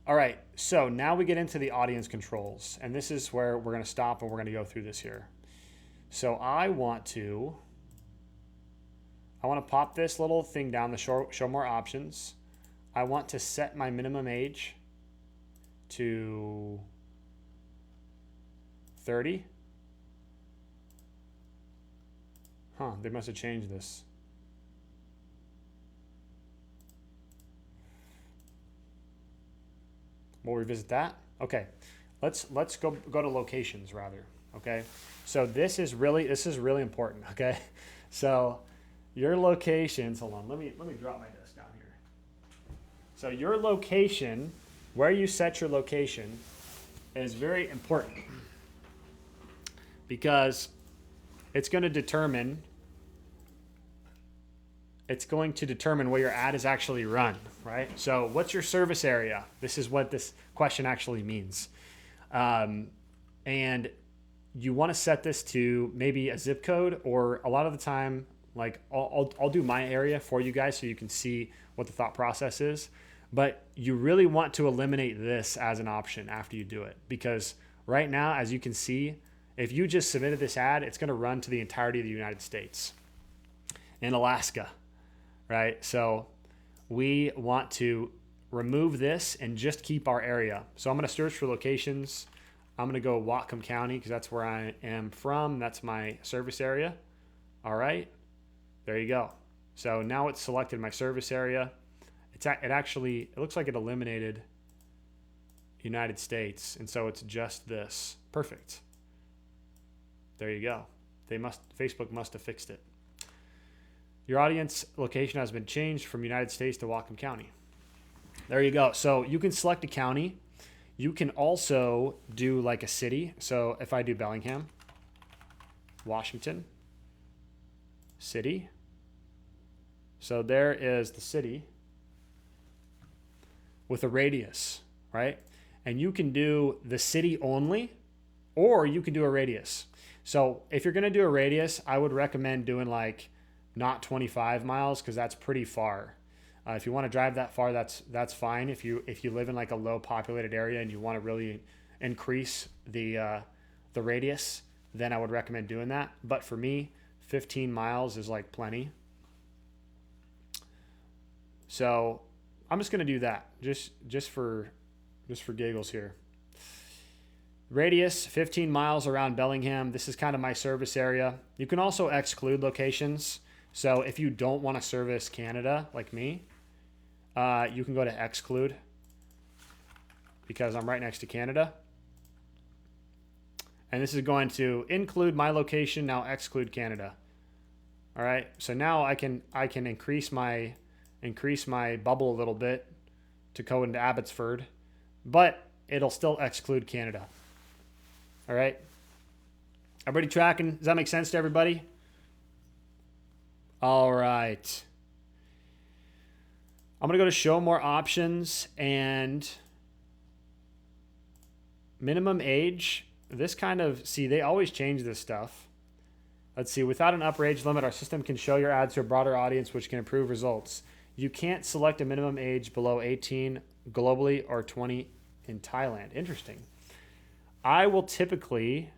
All right, so now we get into the audience controls, and this is where we're going to stop and we're going to go through this here. So I want to pop this little thing down, the show more options. I want to set my minimum age to 30. They must have changed this. We'll revisit that. Okay, let's go to locations rather. Okay, so this is really important. Okay, so your locations. Hold on, let me drop my desk down here. So your location, where you set your location, is very important because it's going to determine where your ad is actually run, right? So what's your service area? This is what this question actually means. And you want to set this to maybe a zip code, or a lot of the time, like I'll do my area for you guys so you can see what the thought process is. But you really want to eliminate this as an option after you do it, because right now, as you can see, if you just submitted this ad, it's going to run to the entirety of the United States and Alaska, right? So we want to remove this and just keep our area. So I'm going to search for locations. I'm going to go Whatcom County because that's where I am from. That's my service area. All right, there you go. So now it's selected my service area. It looks like it eliminated United States, and so it's just this. Perfect. There you go. Facebook must have fixed it. Your audience location has been changed from United States to Whatcom County. There you go. So you can select a county. You can also do like a city. So if I do Bellingham, Washington, city. So there is the city with a radius, right? And you can do the city only, or you can do a radius. So if you're gonna do a radius, I would recommend doing like not 25 miles because that's pretty far. If you want to drive that far, that's fine. If you live in like a low populated area and you want to really increase the radius, then I would recommend doing that. But for me, 15 miles is like plenty. So I'm just going to do that just for giggles here. Radius 15 miles around Bellingham. This is kind of my service area. You can also exclude locations. So if you don't want to service Canada like me, you can go to exclude because I'm right next to Canada. And this is going to include my location, now exclude Canada. All right. So now I can increase my bubble a little bit to go into Abbotsford, but it'll still exclude Canada. All right. Everybody tracking? Does that make sense to everybody? All right. I'm going to go to show more options and minimum age. This kind of, see, they always change this stuff. Let's see. Without an upper age limit, our system can show your ads to a broader audience, which can improve results. You can't select a minimum age below 18 globally or 20 in Thailand. Interesting. I will typically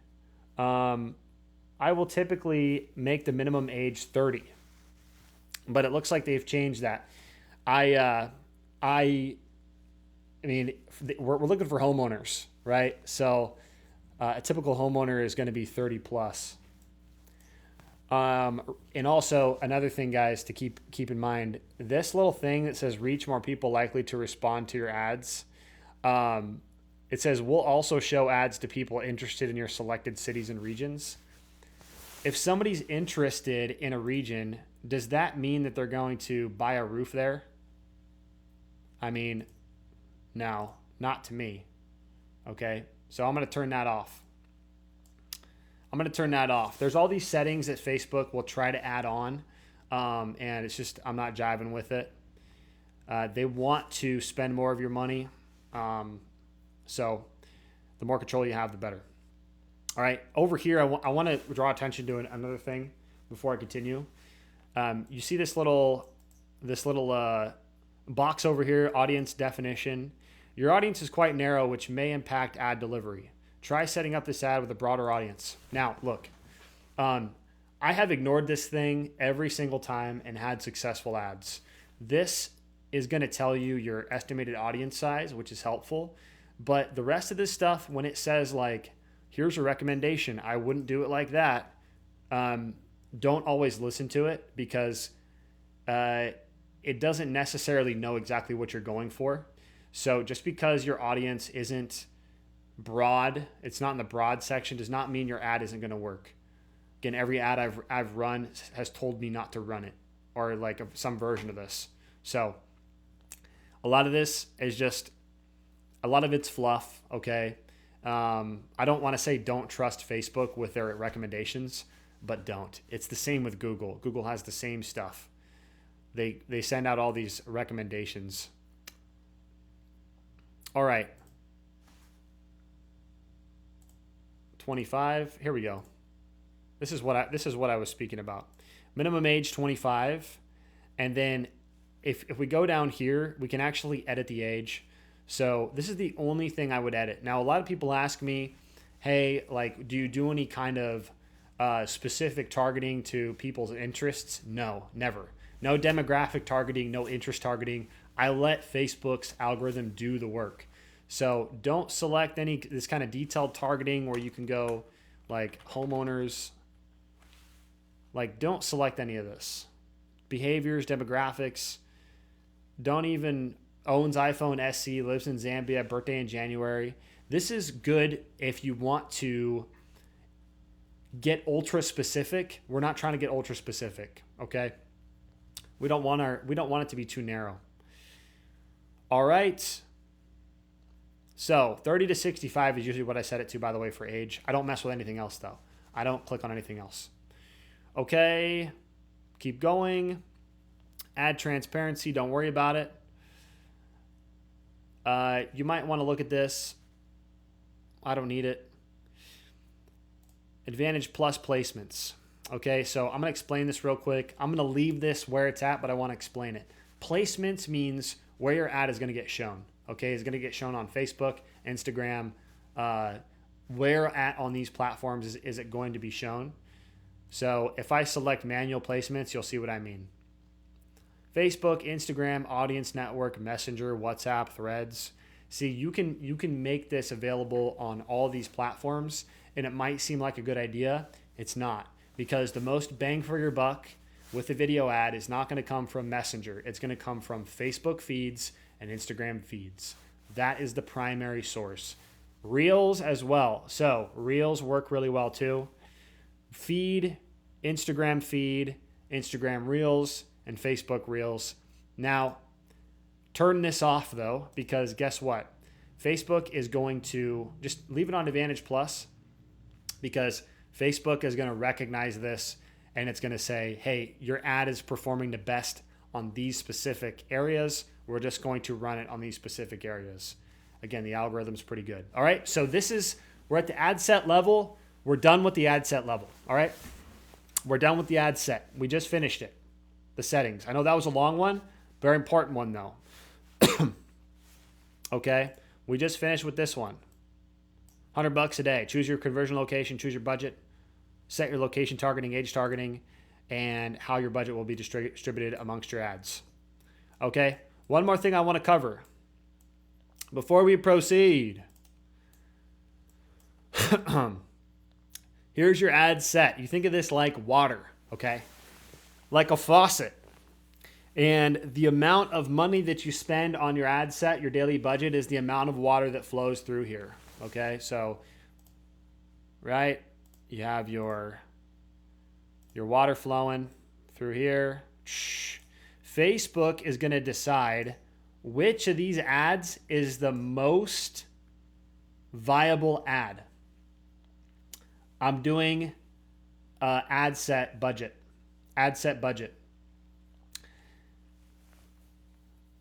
make the minimum age 30, but it looks like they've changed that. I mean, we're looking for homeowners, right? So a typical homeowner is going to be 30 plus. And also another thing, guys, to keep in mind, this little thing that says reach more people likely to respond to your ads. It says we'll also show ads to people interested in your selected cities and regions. If somebody's interested in a region, does that mean that they're going to buy a roof there? I mean, no, not to me. Okay, so I'm going to turn that off. There's all these settings that Facebook will try to add on, and it's just I'm not jiving with it. They want to spend more of your money, so the more control you have, the better. All right, over here, I want to draw attention to another thing before I continue. You see this little box over here, audience definition. Your audience is quite narrow, which may impact ad delivery. Try setting up this ad with a broader audience. Now, look, I have ignored this thing every single time and had successful ads. This is going to tell you your estimated audience size, which is helpful. But the rest of this stuff, when it says like, here's a recommendation, I wouldn't do it like that. Don't always listen to it because it doesn't necessarily know exactly what you're going for. So just because your audience isn't broad, it's not in the broad section, does not mean your ad isn't going to work. Again, every ad I've run has told me not to run it, or like some version of this. So a lot of this is just, a lot of it's fluff, okay? I don't want to say don't trust Facebook with their recommendations, but don't. It's the same with Google. Google has the same stuff. They send out all these recommendations. All right. 25. Here we go. This is what I was speaking about. Minimum age 25, and then if we go down here, we can actually edit the age. So this is the only thing I would edit. Now, a lot of people ask me, hey, like, do you do any kind of specific targeting to people's interests? No, never. No demographic targeting, no interest targeting. I let Facebook's algorithm do the work. So don't select this kind of detailed targeting where you can go like homeowners. Like, don't select any of this. Behaviors, demographics. Don't even owns iPhone SE, lives in Zambia, birthday in January. This is good if you want to get ultra specific. We're not trying to get ultra specific, okay? We don't want it to be too narrow. All right. So 30 to 65 is usually what I set it to, by the way, for age. I don't mess with anything else, though. I don't click on anything else. Okay. Keep going. Add transparency. Don't worry about it. You might want to look at this. I don't need it. Advantage Plus placements. Okay, so I'm going to explain this real quick. I'm going to leave this where it's at, but I want to explain it. Placements means where your ad is going to get shown. Okay, it's going to get shown on Facebook, Instagram. Where at on these platforms is it going to be shown? So if I select manual placements, you'll see what I mean. Facebook, Instagram, Audience Network, Messenger, WhatsApp, Threads. See, you can make this available on all these platforms, and it might seem like a good idea. It's not, because the most bang for your buck with a video ad is not going to come from Messenger. It's going to come from Facebook feeds and Instagram feeds. That is the primary source. Reels as well. So Reels work really well too. Feed, Instagram Reels, and Facebook Reels. Now, turn this off though, because guess what? Facebook is going to just leave it on Advantage Plus, because Facebook is going to recognize this and it's going to say, hey, your ad is performing the best on these specific areas. We're just going to run it on these specific areas. Again, the algorithm's pretty good. All right, so we're at the ad set level. We're done with the ad set level. All right, we're done with the ad set. We just finished it. The settings. I know that was a long one, very important one though. Okay, we just finished with this one. $100 a day. Choose your conversion location, choose your budget, set your location targeting, age targeting, and how your budget will be distributed amongst your ads. Okay, one more thing I want to cover before we proceed. Here's your ad set. You think of this like water, okay? Like a faucet. And the amount of money that you spend on your ad set, your daily budget, is the amount of water that flows through here, okay? So, right, you have your water flowing through here. Facebook is going to decide which of these ads is the most viable ad. I'm doing ad set budget.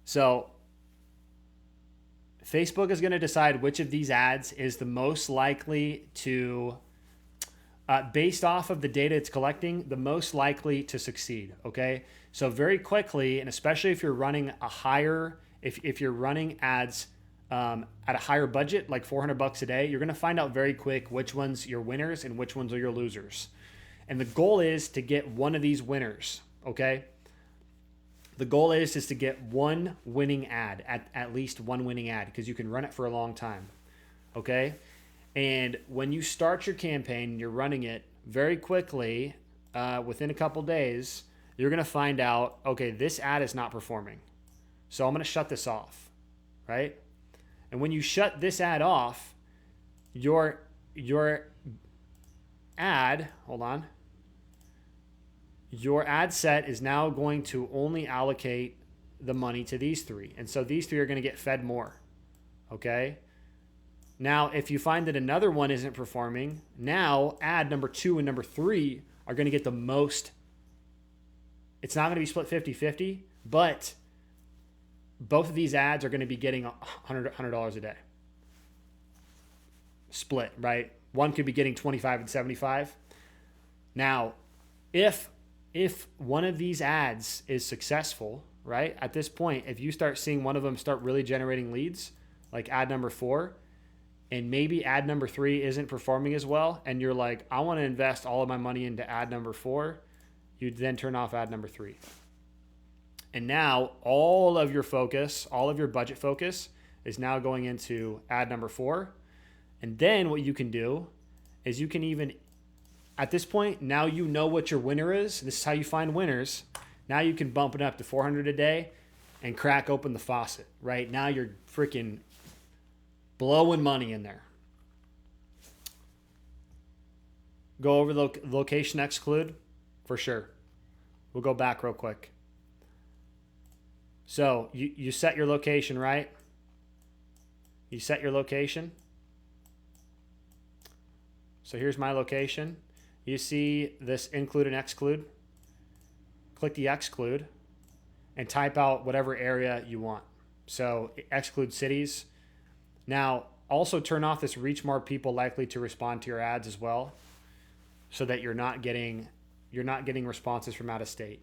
So Facebook is going to decide which of these ads is the most likely to, based off of the data it's collecting, the most likely to succeed. Okay. So very quickly, and especially if you're running a higher, if you're running ads at a higher budget, like $400 a day, you're going to find out very quick which ones your winners and which ones are your losers. And the goal is to get one of these winners. Okay. The goal is to get one winning ad, at least one winning ad, because you can run it for a long time. Okay. And when you start your campaign, you're running it very quickly, within a couple days, you're going to find out, okay, this ad is not performing. So I'm going to shut this off, right? And when you shut this ad off, your ad, hold on, your ad set is now going to only allocate the money to these three. And so these three are going to get fed more, okay? Now, if you find that another one isn't performing, now ad number 2 and number 3 are going to get the most. It's not going to be split 50-50, but both of these ads are going to be getting $100 a day. Split, right? One could be getting 25 and 75. Now, if one of these ads is successful, right? At this point, if you start seeing one of them start really generating leads, like ad number 4, and maybe ad number 3 isn't performing as well, and you're like, I want to invest all of my money into ad number 4, you'd then turn off ad number 3. And now all of your focus, all of your budget focus is now going into ad number 4. And then what you can do is you can even, at this point, now you know what your winner is. This is how you find winners. Now you can bump it up to 400 a day and crack open the faucet, right? Now you're freaking blowing money in there. Go over the location exclude for sure. We'll go back real quick. So you set your location, right? You set your location. So here's my location. You see this include and exclude. Click the exclude and type out whatever area you want. So exclude cities. Now also turn off this reach more people likely to respond to your ads as well, so that you're not getting responses from out of state,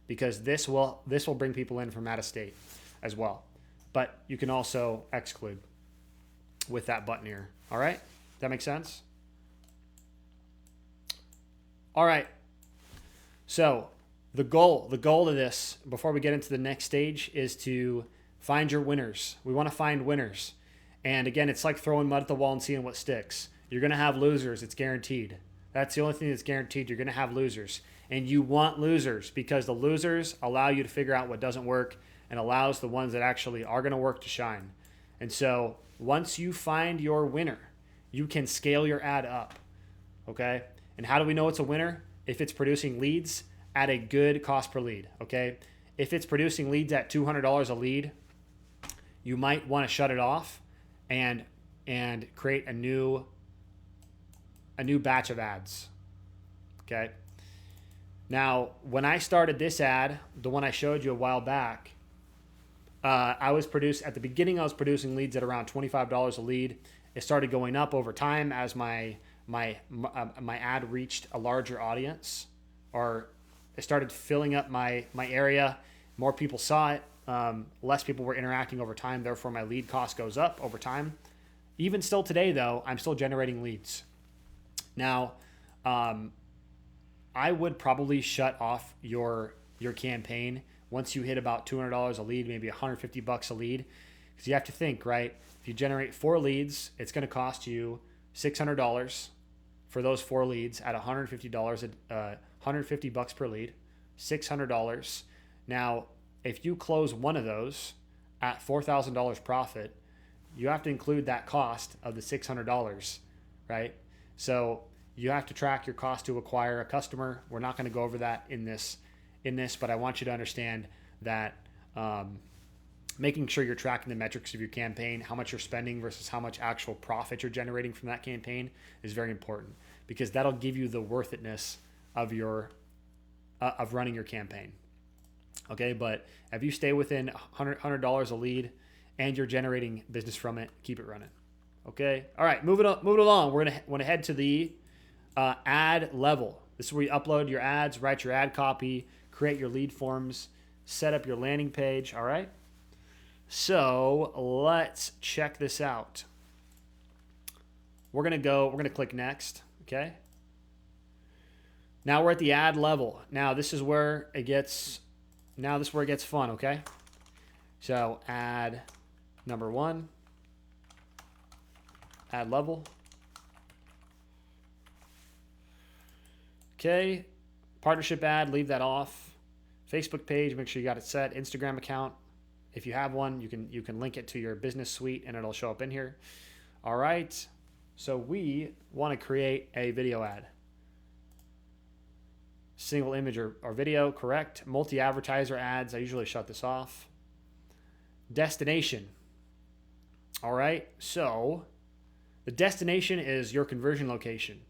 because this will bring people in from out of state as well. But you can also exclude with that button here. All right? That makes sense? All right. So the goal of this, before we get into the next stage, is to find your winners. We want to find winners. And again, it's like throwing mud at the wall and seeing what sticks. You're going to have losers. It's guaranteed. That's the only thing that's guaranteed. You're going to have losers. And you want losers, because the losers allow you to figure out what doesn't work and allows the ones that actually are going to work to shine. And so once you find your winner, you can scale your ad up. Okay? And how do we know it's a winner? If it's producing leads at a good cost per lead. Okay? If it's producing leads at $200 a lead, you might want to shut it off and create a new batch of ads. Okay? Now, when I started this ad, the one I showed you a while back, at the beginning I was producing leads at around $25 a lead. It started going up over time as my ad reached a larger audience, or it started filling up my area. More people saw it. Less people were interacting over time. Therefore, my lead cost goes up over time. Even still today, though, I'm still generating leads. Now, I would probably shut off your campaign once you hit about $200 a lead, maybe $150 a lead, because you have to think, right? If you generate 4 leads, it's going to cost you $600. for those 4 leads at $150, $150 per lead, $600. Now, if you close one of those at $4,000 profit, you have to include that cost of the $600, right? So you have to track your cost to acquire a customer. We're not going to go over that in this, but I want you to understand that making sure you're tracking the metrics of your campaign, how much you're spending versus how much actual profit you're generating from that campaign is very important, because that'll give you the worth itness of your of running your campaign. Okay, but if you stay within $100 a lead and you're generating business from it, keep it running. Okay, all right, moving along. We're gonna want to head to the ad level. This is where you upload your ads, write your ad copy, create your lead forms, set up your landing page. All right. So let's check this out. We're gonna click next. Okay. Now we're at the ad level. Now this is where it gets fun. Okay. So ad number 1, ad level. Okay. Partnership ad, leave that off. Facebook page, make sure you got it set. Instagram account, if you have one, you can link it to your business suite and it'll show up in here. All right. So we want to create a video ad. Single image or video, correct. Multi-advertiser ads, I usually shut this off. Destination. All right. So the destination is your conversion location.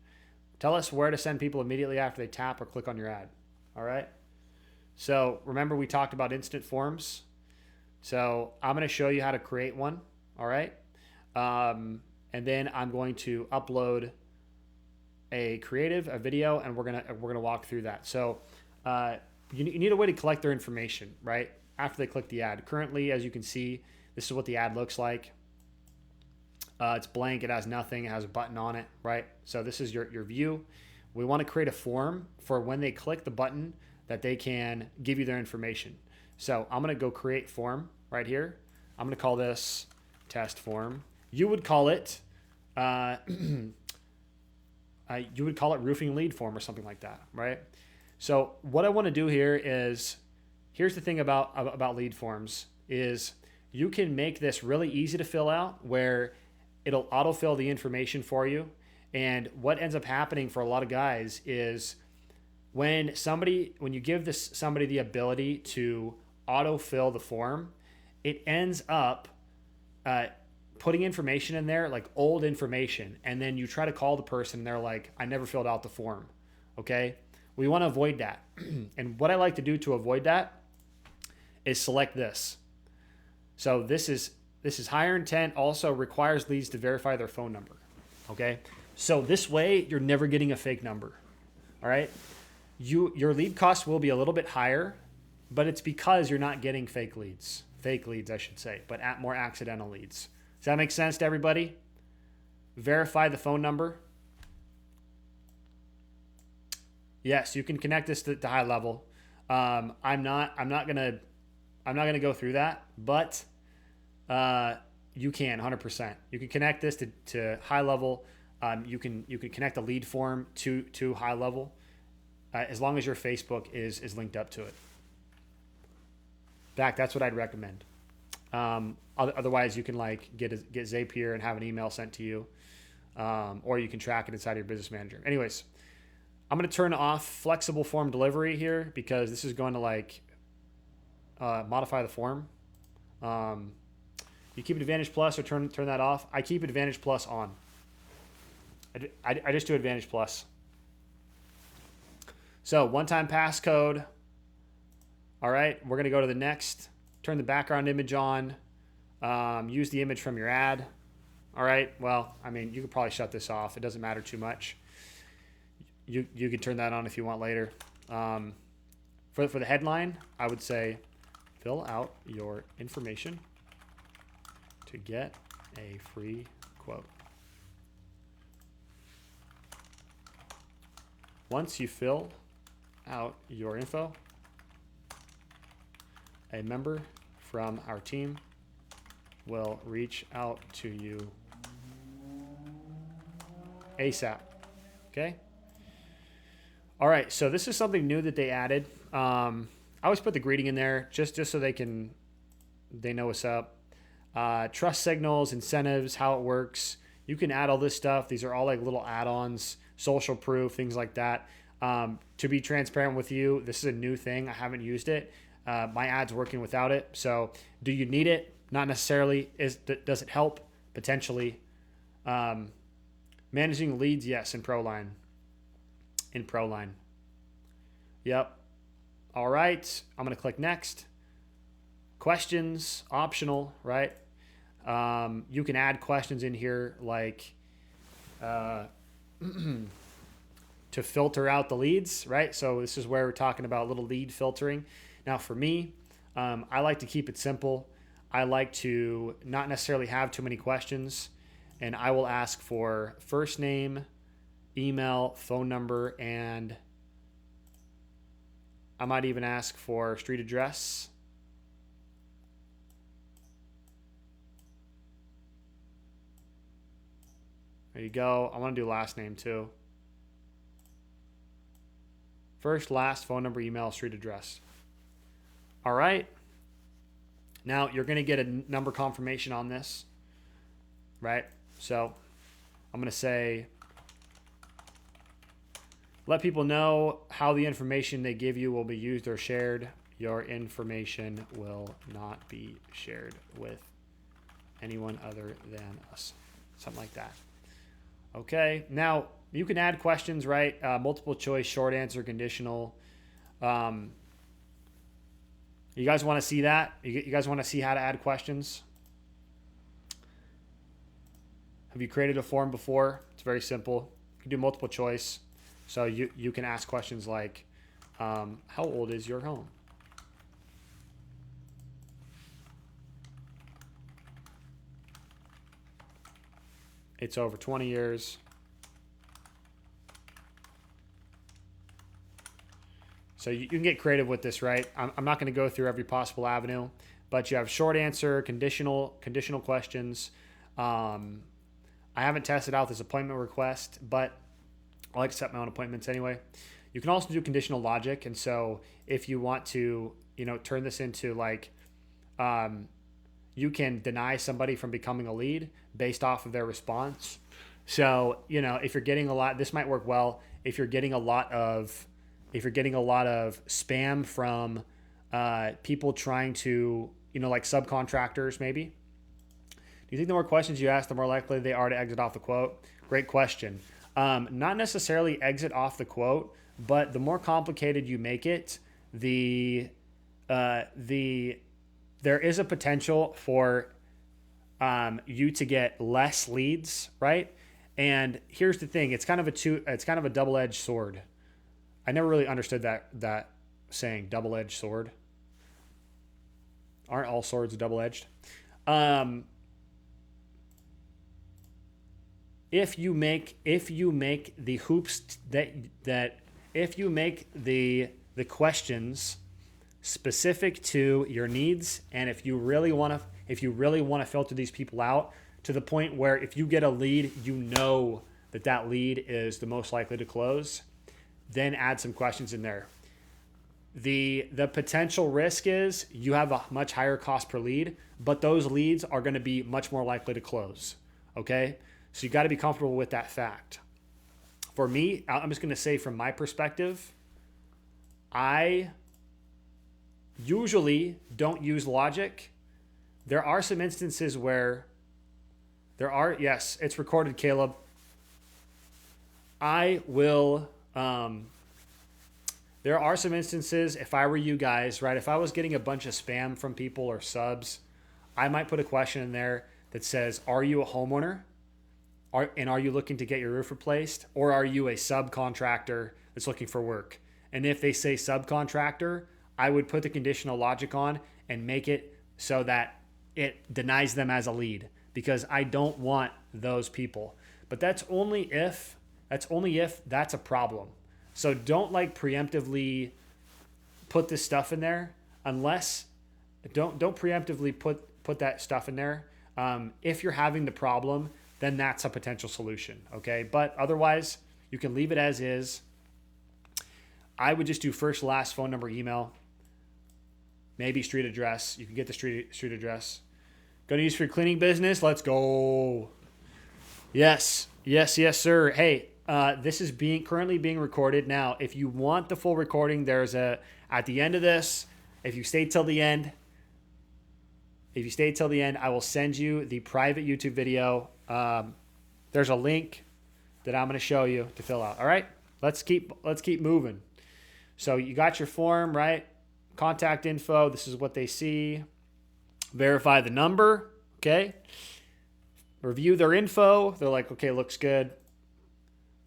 Tell us where to send people immediately after they tap or click on your ad. All right. So remember we talked about instant forms. So I'm going to show you how to create one. All right. And then I'm going to upload a video, and we're gonna walk through that. So you need a way to collect their information, right? After they click the ad. Currently, as you can see, this is what the ad looks like. It's blank. It has nothing. It has a button on it, right? So this is your view. We want to create a form for when they click the button that they can give you their information. So I'm going to go create form right here. I'm going to call this test form. You would call it roofing lead form or something like that, right? So what I want to do here is, here's the thing about lead forms is you can make this really easy to fill out where it'll autofill the information for you. And what ends up happening for a lot of guys is when you give somebody the ability to autofill the form, it ends up putting information in there, like old information, and then you try to call the person and they're like, I never filled out the form. Okay. We want to avoid that. And what I like to do to avoid that is select this. So this is higher intent, also requires leads to verify their phone number. Okay. So this way you're never getting a fake number. All right. Your lead cost will be a little bit higher, but it's because you're not getting fake leads, I should say, but more accidental leads. Does that make sense to everybody? Verify the phone number. Yes, you can connect this to high level. I'm not gonna go through that, but you can 100%. You can connect this to high level. You can connect a lead form to high level, as long as your Facebook is linked up to it. In fact, that's what I'd recommend. Otherwise, you can get Zapier and have an email sent to you, or you can track it inside your business manager. Anyways, I'm going to turn off flexible form delivery here because this is going to modify the form. You keep Advantage Plus or turn that off. I keep Advantage Plus on. I just do Advantage Plus. So one-time passcode. All right, we're going to go to the next. Turn the background image on. Use the image from your ad. All right, well, I mean, you could probably shut this off. It doesn't matter too much. You can turn that on if you want later. For the headline, I would say fill out your information to get a free quote. Once you fill out your info, a member from our team will reach out to you ASAP. Okay. All right. So this is something new that they added. I always put the greeting in there just so they know what's up. Trust signals, incentives, how it works. You can add all this stuff. These are all like little add-ons, social proof, things like that. To be transparent with you, this is a new thing. I haven't used it. My ad's working without it. So do you need it? Not necessarily. Does it help? Potentially. Managing leads, yes, in Proline. Yep. All right. I'm going to click next. Questions, optional, right? You can add questions in here like to filter out the leads, right? So this is where we're talking about little lead filtering. Now for me, I like to keep it simple. I like to not necessarily have too many questions, and I will ask for first name, email, phone number, and I might even ask for street address. There you go. I want to do last name too. First, last, phone number, email, street address. All right. Now you're going to get a number confirmation on this, right? So I'm going to say, let people know how the information they give you will be used or shared. Your information will not be shared with anyone other than us. Something like that. Okay. Now you can add questions, right? Multiple choice, short answer, conditional. You guys want to see that? You guys want to see how to add questions? Have you created a form before? It's very simple. You can do multiple choice. So you can ask questions like, how old is your home? It's over 20 years. So you can get creative with this, right? I'm not going to go through every possible avenue, but you have short answer, conditional questions. I haven't tested out this appointment request, but I like to set my own appointments anyway. You can also do conditional logic, and so if you want to, turn this into like, you can deny somebody from becoming a lead based off of their response. So if you're getting a lot, this might work well. If you're getting a lot of spam from people trying to, like subcontractors, maybe. Do you think the more questions you ask, the more likely they are to exit off the quote? Great question. Not necessarily exit off the quote, but the more complicated you make it, there is a potential for you to get less leads, right? And here's the thing: it's kind of a double-edged sword. I never really understood that saying, double-edged sword. Aren't all swords double-edged? If you make the hoops if you make the questions specific to your needs, and if you really want to filter these people out to the point where if you get a lead, that lead is the most likely to close, then add some questions in there. The potential risk is you have a much higher cost per lead, but those leads are going to be much more likely to close. Okay? So you got to be comfortable with that fact. For me, I'm just going to say from my perspective, I usually don't use logic. There are some instances where yes, it's recorded, Caleb. I will, there are some instances, if I were you guys, right, if I was getting a bunch of spam from people or subs, I might put a question in there that says, are you a homeowner? Are you looking to get your roof replaced? Or are you a subcontractor that's looking for work? And if they say subcontractor, I would put the conditional logic on and make it so that it denies them as a lead, because I don't want those people. But that's only if that's a problem. So don't preemptively put this stuff in there unless don't preemptively put that stuff in there. If you're having the problem, then that's a potential solution. Okay. But otherwise, You can leave it as is. I would just do first, last, phone number, email, maybe street address. You can get the street address. Going to use for your cleaning business? Let's go. Yes, sir. Hey, this is currently being recorded. Now, if you want the full recording, there's at the end of this, if you stay till the end, I will send you the private YouTube video. There's a link that I'm going to show you to fill out. All right, let's keep moving. So you got your form, right? Contact info. This is what they see. Verify the number. Okay. Review their info. They're like, okay, looks good.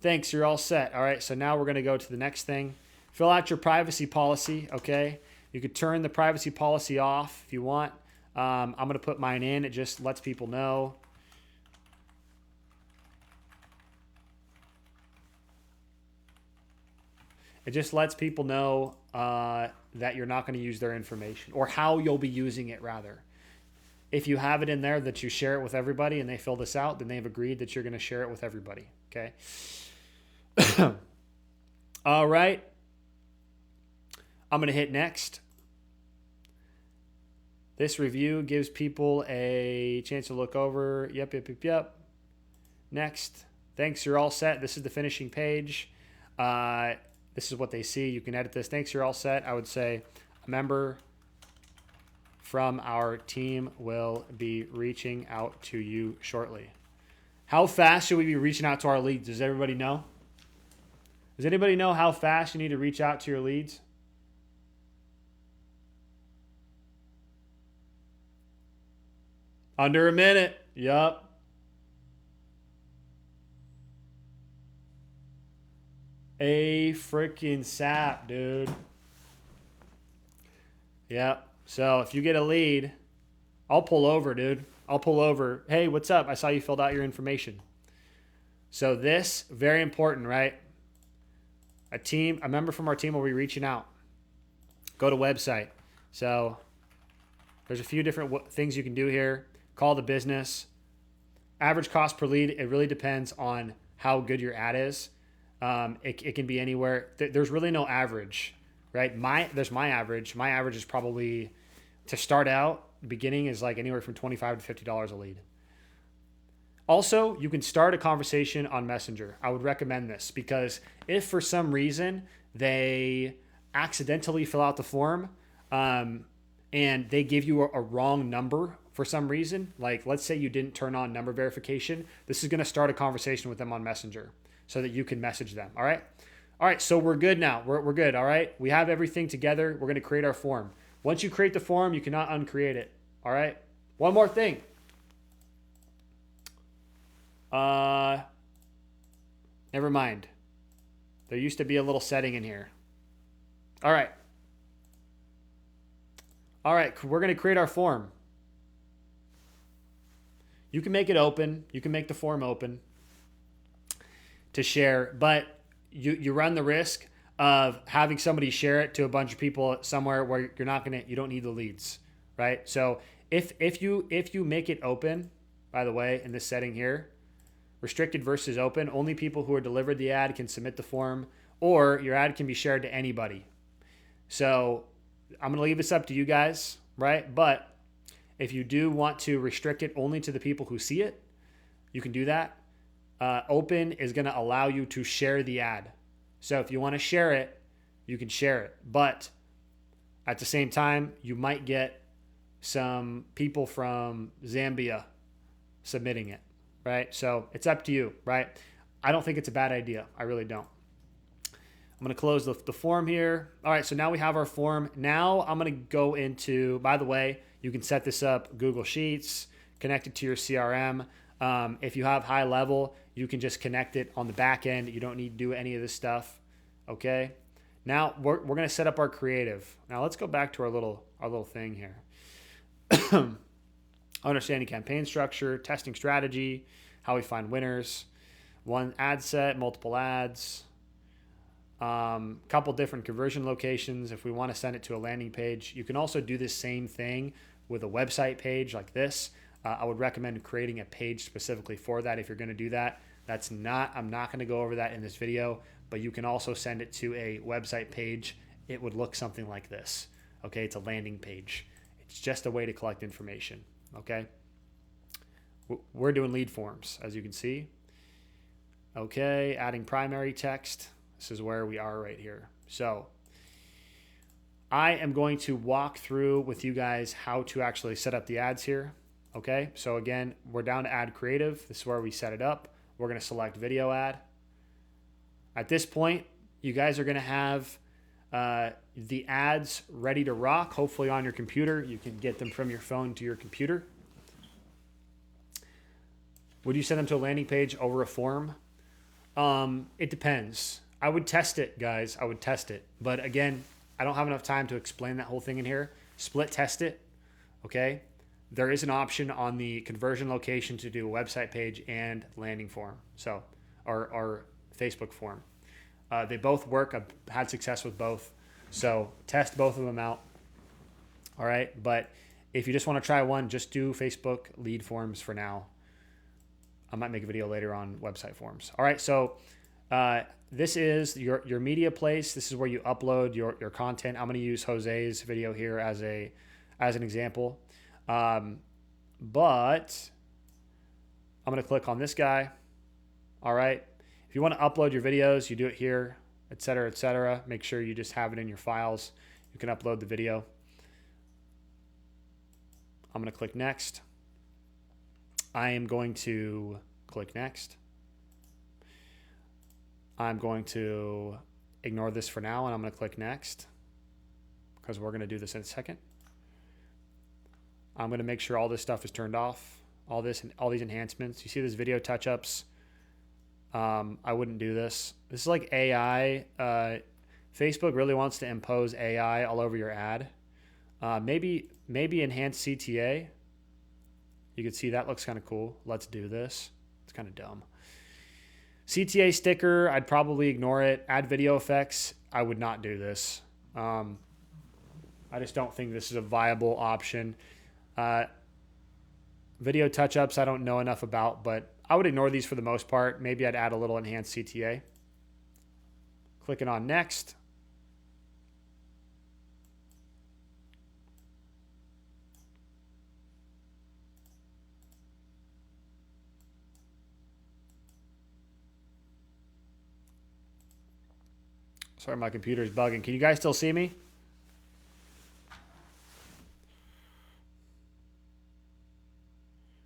Thanks, you're all set. All right, so now we're going to go to the next thing. Fill out your privacy policy. Okay. You could turn the privacy policy off if you want. I'm going to put mine in. It just lets people know. It just lets people know that you're not going to use their information, or how you'll be using it, rather. If you have it in there that you share it with everybody and they fill this out, then they've agreed that you're going to share it with everybody. Okay. All right. I'm going to hit next. This review gives people a chance to look over. Yep. Next. Thanks, you're all set. This is the finishing page. This is what they see. You can edit this. Thanks, you're all set. I would say a member from our team will be reaching out to you shortly. How fast should we be reaching out to our leads? Does everybody know? Does anybody know how fast you need to reach out to your leads? Under a minute. Yup. A freaking sap, dude. Yep. So if you get a lead, I'll pull over, dude. I'll pull over. Hey, what's up? I saw you filled out your information. So this, very important, right? A member from our team will be reaching out. Go to website. So there's a few different things you can do here. Call the business. Average cost per lead, it really depends on how good your ad is. It can be anywhere. There's really no average, right? There's my average. My average is probably, to start out, beginning is like anywhere from $25 to $50 a lead. Also, you can start a conversation on Messenger. I would recommend this, because if for some reason they accidentally fill out the form and they give you a wrong number for some reason, like let's say you didn't turn on number verification, this is going to start a conversation with them on Messenger so that you can message them. All right. All right. So we're good now. We're good. All right. We have everything together. We're going to create our form. Once you create the form, you cannot uncreate it. All right. One more thing. Never mind. There used to be a little setting in here. All right. All right. We're going to create our form. You can make it open. You can make the form open to share, but you run the risk of having somebody share it to a bunch of people somewhere where you don't need the leads, right? So if you make it open, by the way, in this setting here, restricted versus open, only people who are delivered the ad can submit the form, or your ad can be shared to anybody. So I'm going to leave this up to you guys, right? But if you do want to restrict it only to the people who see it, you can do that. Open is going to allow you to share the ad. So if you want to share it, you can share it. But at the same time, you might get some people from Zambia submitting it, right? So it's up to you, right? I don't think it's a bad idea. I really don't. I'm going to close the form here. All right, so now we have our form. Now I'm going to go into, by the way, you can set this up Google Sheets, connect it to your CRM. If you have high level, you can just connect it on the back end. You don't need to do any of this stuff, okay? Now we're going to set up our creative. Now let's go back to our little thing here. Understanding campaign structure, testing strategy, how we find winners, one ad set, multiple ads, couple different conversion locations. If we want to send it to a landing page, you can also do this same thing with a website page like this. I would recommend creating a page specifically for that if you're going to do that. I'm not going to go over that in this video, but you can also send it to a website page. It would look something like this. Okay, it's a landing page. It's just a way to collect information. Okay, we're doing lead forms, as you can see. Okay, adding primary text. This is where we are right here. So I am going to walk through with you guys how to actually set up the ads here. Okay, so again, we're down to add creative. This is where we set it up. We're going to select video ad. At this point, you guys are going to have the ads ready to rock, hopefully on your computer. You can get them from your phone to your computer. Would you send them to a landing page over a form? It depends. I would test it, guys. I would test it. But again, I don't have enough time to explain that whole thing in here. Split test it, okay? There is an option on the conversion location to do a website page and landing form, so or Facebook form. They both work. I've had success with both, so test both of them out. All right, but if you just want to try one, just do Facebook lead forms for now. I might make a video later on website forms. All right, so this is your media place. This is where you upload your content. I'm going to use Jose's video here as an example. But I'm going to click on this guy. All right. If you want to upload your videos, you do it here, et cetera, et cetera. Make sure you just have it in your files. You can upload the video. I'm going to click next. I am going to click next. I'm going to ignore this for now, and I'm going to click next because we're going to do this in a second. I'm going to make sure all this stuff is turned off, all these enhancements. You see this video touch-ups. I wouldn't do this. This is like AI. Facebook really wants to impose AI all over your ad. Maybe enhance CTA. You can see that looks kind of cool. Let's do this. It's kind of dumb. CTA sticker, I'd probably ignore it. Add video effects, I would not do this. I just don't think this is a viable option. Video touch-ups, I don't know enough about, but I would ignore these for the most part. Maybe I'd add a little enhanced CTA. Clicking on next. Sorry, my computer's bugging. Can you guys still see me?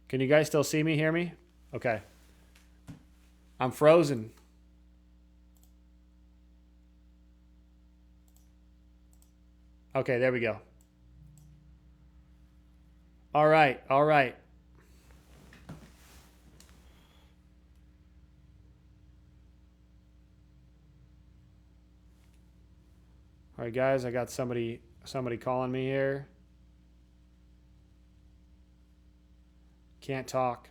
Can you guys still see me, hear me? Okay. I'm frozen. Okay, there we go. All right, all right. All right, guys, I got somebody calling me here. Can't talk.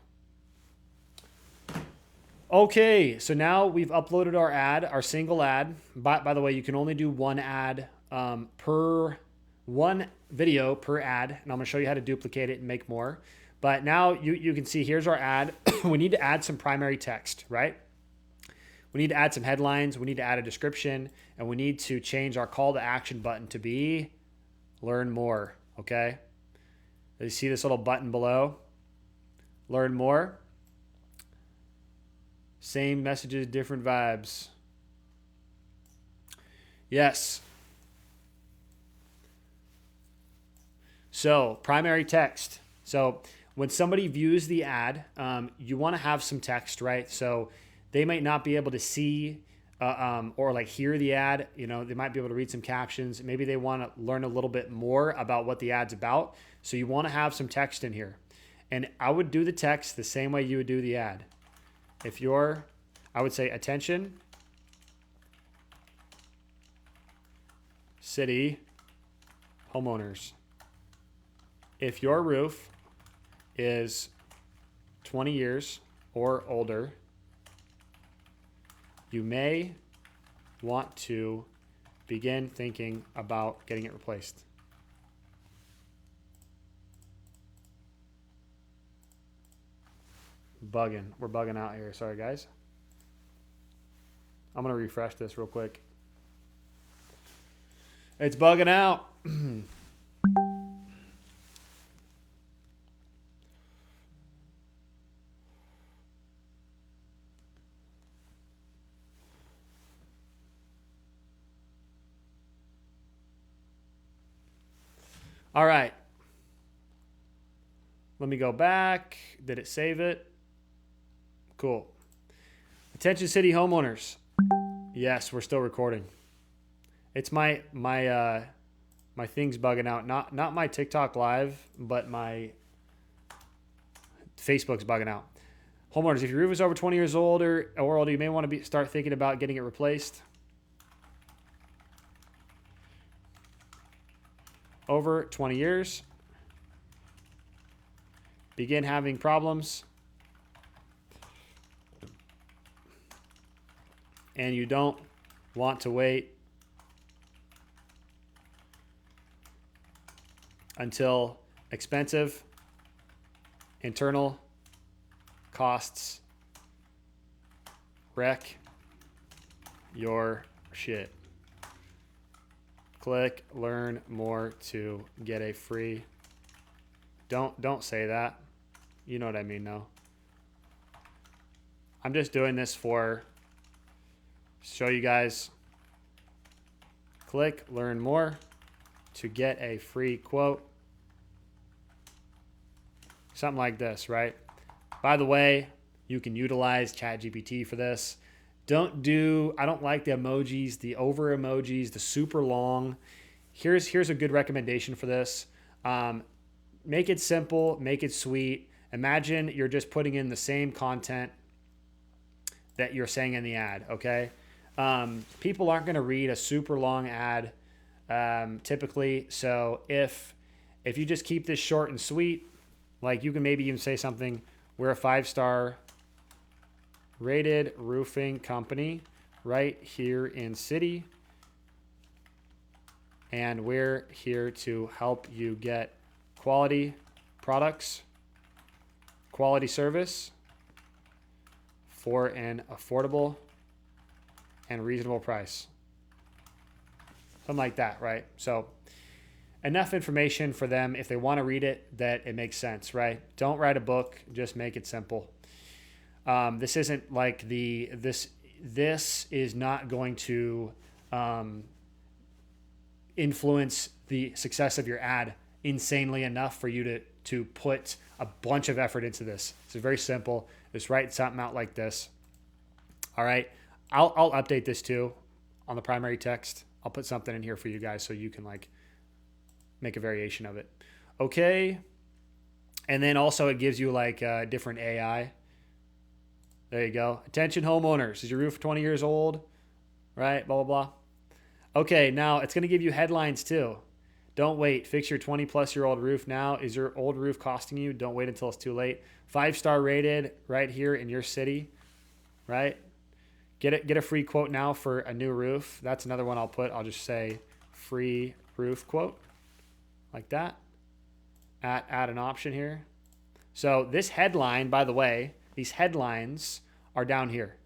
Okay, so now we've uploaded our ad, our single ad. By the way, you can only do one ad one video per ad, and I'm going to show you how to duplicate it and make more. But now you can see here's our ad. We need to add some primary text, right? We need to add some headlines. We need to add a description, and we need to change our call to action button to be learn more, okay? You see this little button below? Learn more. Same messages, different vibes. Yes. So primary text. So when somebody views the ad, you want to have some text, right? So they might not be able to see or like hear the ad. You know, they might be able to read some captions. Maybe they want to learn a little bit more about what the ad's about. So you want to have some text in here. And I would do the text the same way you would do the ad. I would say attention, city, homeowners. If your roof is 20 years or older, you may want to begin thinking about getting it replaced. We're bugging out here. Sorry, guys. I'm going to refresh this real quick. It's bugging out. All right. Let me go back. Did it save it? Cool. Attention city homeowners. Yes, we're still recording. It's my thing's bugging out. Not my TikTok live, but my Facebook's bugging out. Homeowners, if your roof is over 20 years old or older, you may want to start thinking about getting it replaced. Over 20 years. Begin having problems. And you don't want to wait until expensive internal costs wreck your shit. Click learn more to get a free. Don't say that. You know what I mean, though. I'm just doing this for show you guys. Click learn more to get a free quote. Something like this, right? By the way, you can utilize ChatGPT for this. I don't like the emojis, the over emojis, the super long. Here's a good recommendation for this. Make it simple, make it sweet. Imagine you're just putting in the same content that you're saying in the ad, okay? People aren't going to read a super long ad typically. So if you just keep this short and sweet, like you can maybe even say something, we're a 5-star rated roofing company right here in city. And we're here to help you get quality products, quality service for an affordable and reasonable price. Something like that, right? So enough information for them if they want to read it that it makes sense, right? Don't write a book, just make it simple. This isn't like this is not going to influence the success of your ad insanely enough for you to put a bunch of effort into this. It's very simple. Just write something out like this. All right. I'll update this too on the primary text. I'll put something in here for you guys so you can like make a variation of it. Okay. And then also it gives you like different AI. There you go. Attention homeowners. Is your roof 20 years old? Right? Blah, blah, blah. Okay. Now it's going to give you headlines too. Don't wait. Fix your 20-plus-year-old roof now. Is your old roof costing you? Don't wait until it's too late. 5-star rated right here in your city, right? Get a free quote now for a new roof. That's another one I'll put. I'll just say free roof quote like that. Add an option here. So this headline, by the way, these headlines are down here.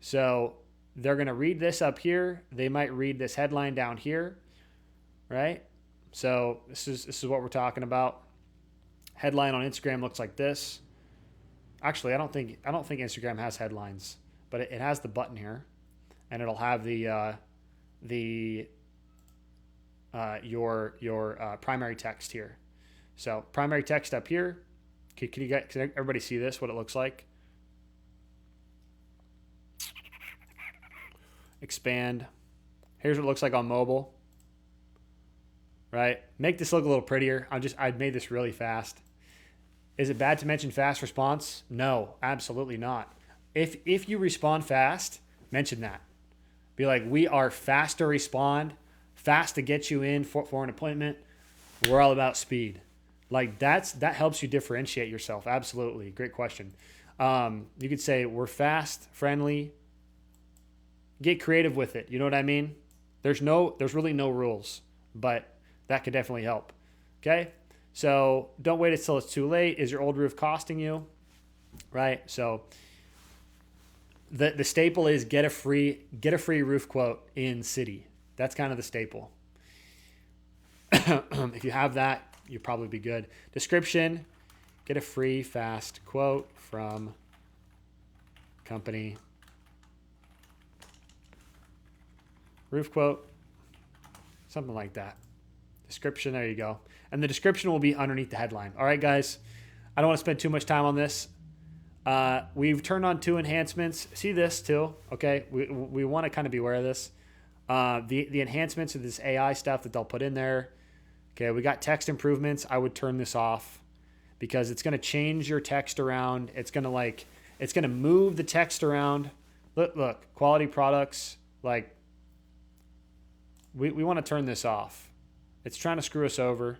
So they're going to read this up here. They might read this headline down here. Right? So this is what we're talking about. Headline on Instagram looks like this. Actually, I don't think Instagram has headlines, but it has the button here, and it'll have your primary text here. So primary text up here. Can everybody see this? What it looks like? Expand. Here's what it looks like on mobile. Right? Make this look a little prettier. I made this really fast. Is it bad to mention fast response? No, absolutely not. If you respond fast, mention that. Be like, we are fast to respond, fast to get you in for an appointment. We're all about speed. Like that helps you differentiate yourself. Absolutely. Great question. You could say we're fast, friendly. Get creative with it. You know what I mean? There's really no rules, but that could definitely help. Okay? So don't wait until it's too late. Is your old roof costing you? Right? So The staple is get a free roof quote in city. That's kind of the staple. If you have that, you'll probably be good. Description, get a free fast quote from company. Roof quote, something like that. Description, there you go. And the description will be underneath the headline. All right, guys, I don't want to spend too much time on this. We've turned on 2 enhancements. See this too, okay? We want to kind of be aware of this. The enhancements of this AI stuff that they'll put in there. Okay, we got text improvements. I would turn this off because it's going to change your text around. It's going to move the text around. Look, quality products. Like, we want to turn this off. It's trying to screw us over.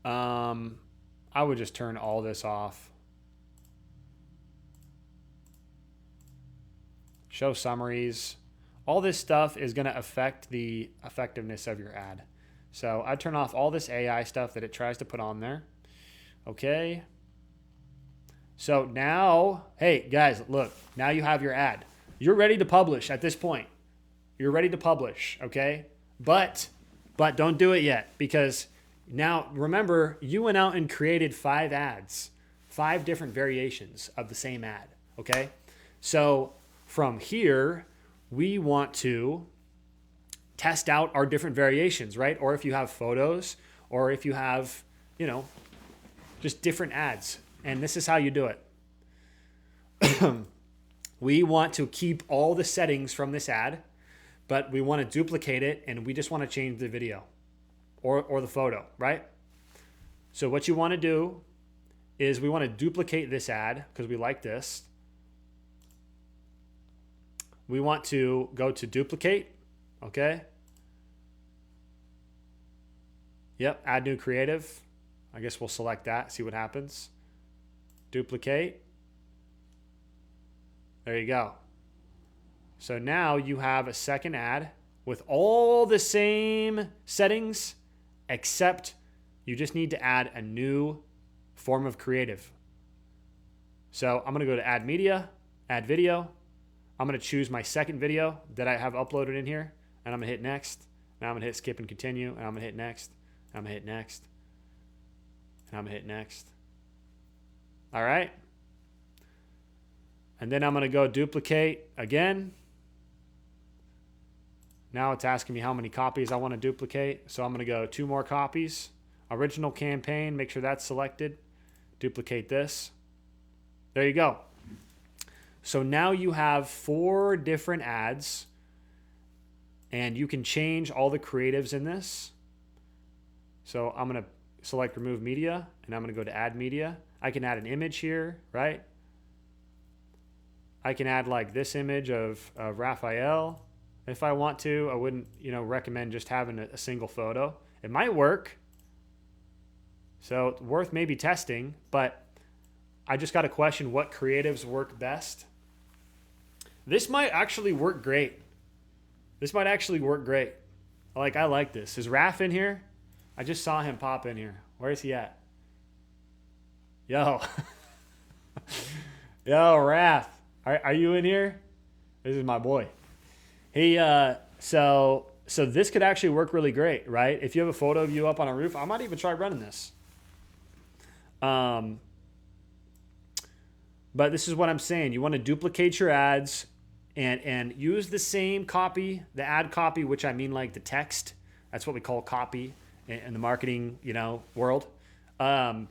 I would just turn all this off. Show summaries. All this stuff is going to affect the effectiveness of your ad. So I turn off all this AI stuff that it tries to put on there. Okay. So now, hey guys, look, now you have your ad. You're ready to publish at this point. You're ready to publish, okay? But don't do it yet, because now remember, you went out and created 5 ads, 5 different variations of the same ad, okay? So from here, we want to test out our different variations, right? Or if you have photos, or if you have, just different ads. And this is how you do it. We want to keep all the settings from this ad, but we want to duplicate it, and we just want to change the video or the photo, right? So what you want to do is we want to duplicate this ad because we like this. We want to go to duplicate, okay? Yep, add new creative. I guess we'll select that, see what happens. Duplicate. There you go. So now you have a second ad with all the same settings, except you just need to add a new form of creative. So I'm going to go to add media, add video. I'm going to choose my second video that I have uploaded in here, and I'm going to hit next. Now I'm going to hit skip and continue, and I'm going to hit next. I'm going to hit next. And I'm going to hit next. All right. And then I'm going to go duplicate again. Now it's asking me how many copies I want to duplicate. So I'm going to go 2 more copies. Original campaign, make sure that's selected. Duplicate this. There you go. So now you have 4 different ads, and you can change all the creatives in this. So I'm going to select remove media, and I'm going to go to add media. I can add an image here, right? I can add like this image of Raphael if I want to. I wouldn't, recommend just having a single photo. It might work. So worth maybe testing, but I just got a question, what creatives work best? This might actually work great. This might actually work great. I like this. Is Raph in here? I just saw him pop in here. Where is he at? Yo. Yo, Raph. Are you in here? This is my boy. He so this could actually work really great, right? If you have a photo of you up on a roof, I might even try running this. But this is what I'm saying. You want to duplicate your ads and use the same copy, the ad copy, which I mean like the text. That's what we call copy in the marketing, world. But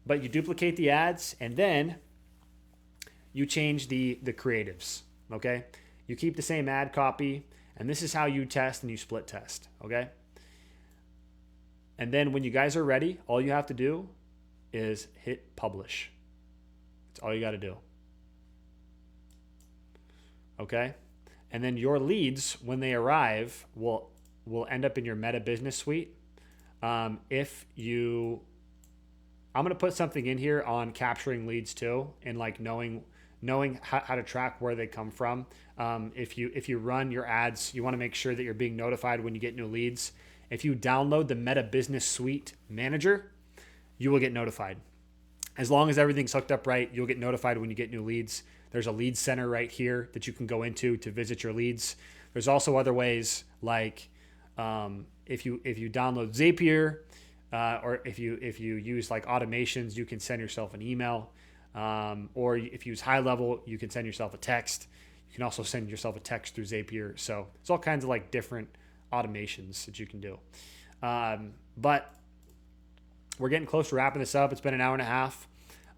you duplicate the ads, and then you change the creatives, okay? You keep the same ad copy, and this is how you test and you split test, okay? And then when you guys are ready, all you have to do is hit publish. That's all you got to do. Okay? And then your leads, when they arrive, will end up in your Meta Business Suite. I'm going to put something in here on capturing leads too, and like knowing how to track where they come from. If you run your ads, you want to make sure that you're being notified when you get new leads. If you download the Meta Business Suite Manager, you will get notified. As long as everything's hooked up right, you'll get notified when you get new leads. There's a lead center right here that you can go into to visit your leads. There's also other ways like if you download Zapier or if you use like automations, you can send yourself an email. Or if you use High Level, you can send yourself a text. You can also send yourself a text through Zapier. So it's all kinds of like different automations that you can do. But we're getting close to wrapping this up. It's been an hour and a half.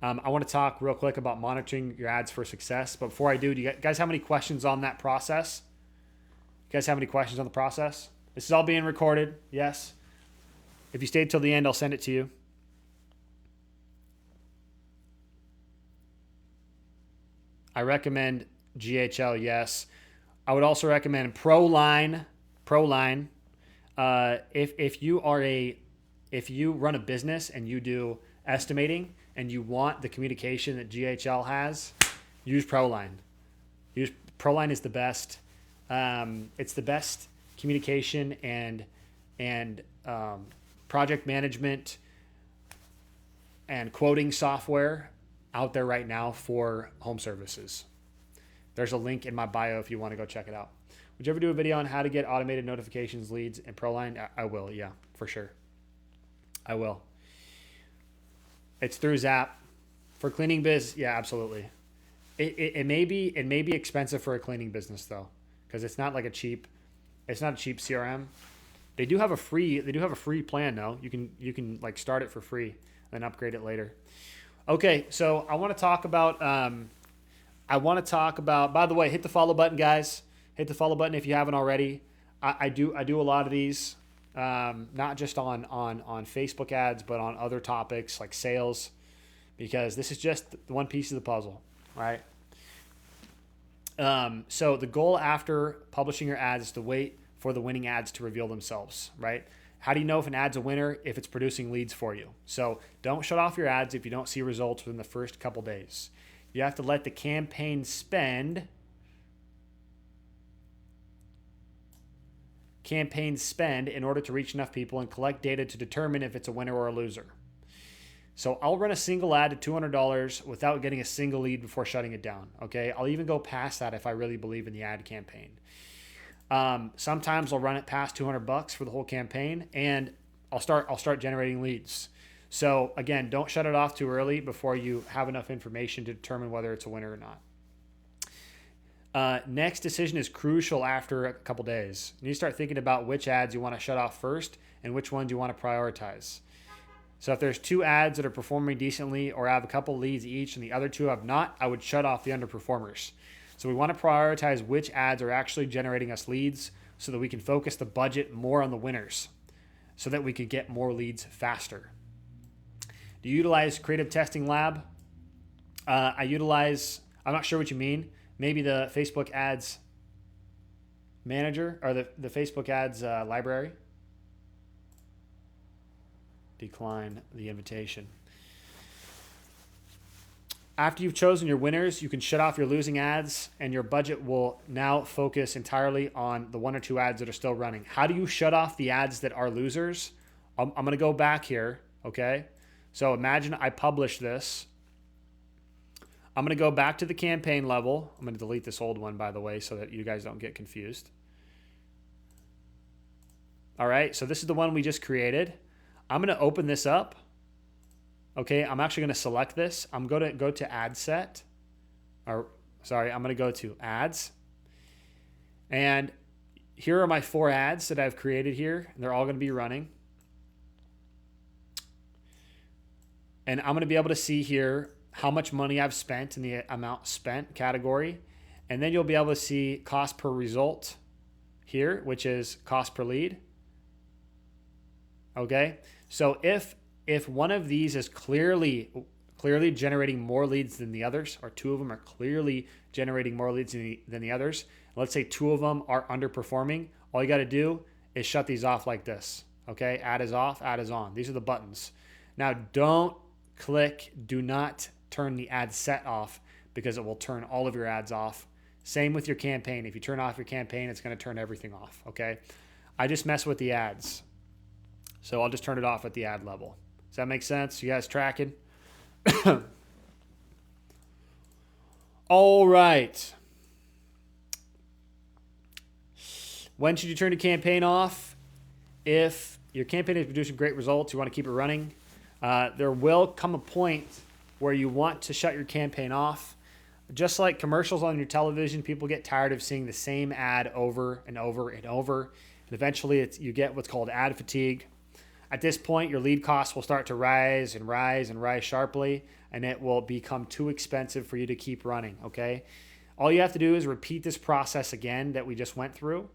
I want to talk real quick about monitoring your ads for success. But before I do you guys have any questions on that process? You guys have any questions on the process? This is all being recorded. Yes. If you stayed till the end, I'll send it to you. I recommend GHL, yes. I would also recommend ProLine. If you run a business and you do estimating and you want the communication that GHL has, use ProLine. ProLine is the best. It's the best communication and project management and quoting software out there right now for home services. There's a link in my bio if you want to go check it out. Would you ever do a video on how to get automated notifications, leads, and ProLine? I will, yeah, for sure. I will. It's through Zap. For cleaning biz, yeah, absolutely. It may be expensive for a cleaning business though, because it's not a cheap CRM. They do have a free plan though. You can like start it for free and then upgrade it later. Okay, so I want to talk about. By the way, hit the follow button, guys. Hit the follow button if you haven't already. I do a lot of these, not just on Facebook ads, but on other topics like sales, because this is just one piece of the puzzle, right? So the goal after publishing your ads is to wait for the winning ads to reveal themselves, right? How do you know if an ad's a winner? If it's producing leads for you. So don't shut off your ads if you don't see results within the first couple days. You have to let the campaign spend in order to reach enough people and collect data to determine if it's a winner or a loser. So I'll run a single ad at $200 without getting a single lead before shutting it down. Okay, I'll even go past that if I really believe in the ad campaign. Sometimes I'll run it past $200 for the whole campaign, and I'll start generating leads. So again, don't shut it off too early before you have enough information to determine whether it's a winner or not. Next decision is crucial after a couple days. You need to start thinking about which ads you want to shut off first and which ones you want to prioritize. So if there's 2 ads that are performing decently or have a couple leads each and the other 2 have not, I would shut off the underperformers. So we want to prioritize which ads are actually generating us leads so that we can focus the budget more on the winners so that we can get more leads faster. Do you utilize Creative Testing Lab? I'm not sure what you mean. Maybe the Facebook Ads Manager or the Facebook Ads Library. Decline the invitation. After you've chosen your winners, you can shut off your losing ads and your budget will now focus entirely on the 1 or 2 ads that are still running. How do you shut off the ads that are losers? I'm going to go back here, okay? So imagine I publish this. I'm going to go back to the campaign level. I'm going to delete this old one, by the way, so that you guys don't get confused. All right, so this is the one we just created. I'm going to open this up. Okay, I'm actually going to select this. I'm going to go to ad set. I'm going to go to ads. And here are my 4 ads that I've created here. And they're all going to be running. And I'm going to be able to see here how much money I've spent in the amount spent category. And then you'll be able to see cost per result here, which is cost per lead. Okay, so if one of these is clearly generating more leads than the others, or 2 of them are clearly generating more leads than the others, let's say 2 of them are underperforming, all you got to do is shut these off like this. Okay, ad is off, ad is on. These are the buttons. Now do not turn the ad set off because it will turn all of your ads off. Same with your campaign. If you turn off your campaign, it's going to turn everything off. Okay, I just mess with the ads. So I'll just turn it off at the ad level. Does that make sense? You guys tracking? All right. When should you turn your campaign off? If your campaign is producing great results, you want to keep it running. There will come a point where you want to shut your campaign off. Just like commercials on your television, people get tired of seeing the same ad over and over and over. And eventually you get what's called ad fatigue. At this point, your lead costs will start to rise and rise and rise sharply, and it will become too expensive for you to keep running, okay? All you have to do is repeat this process again that we just went through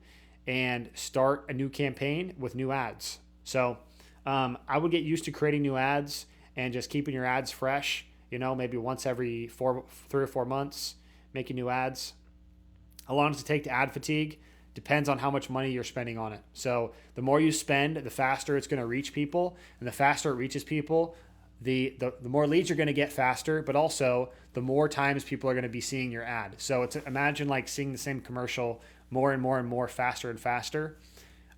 and start a new campaign with new ads. So I would get used to creating new ads and just keeping your ads fresh, maybe once every 3 or 4 months, making new ads. How long does it take to ad fatigue? Depends on how much money you're spending on it. So the more you spend, the faster it's going to reach people. And the faster it reaches people, the more leads you're going to get faster, but also the more times people are going to be seeing your ad. So imagine like seeing the same commercial more and more and more, faster and faster.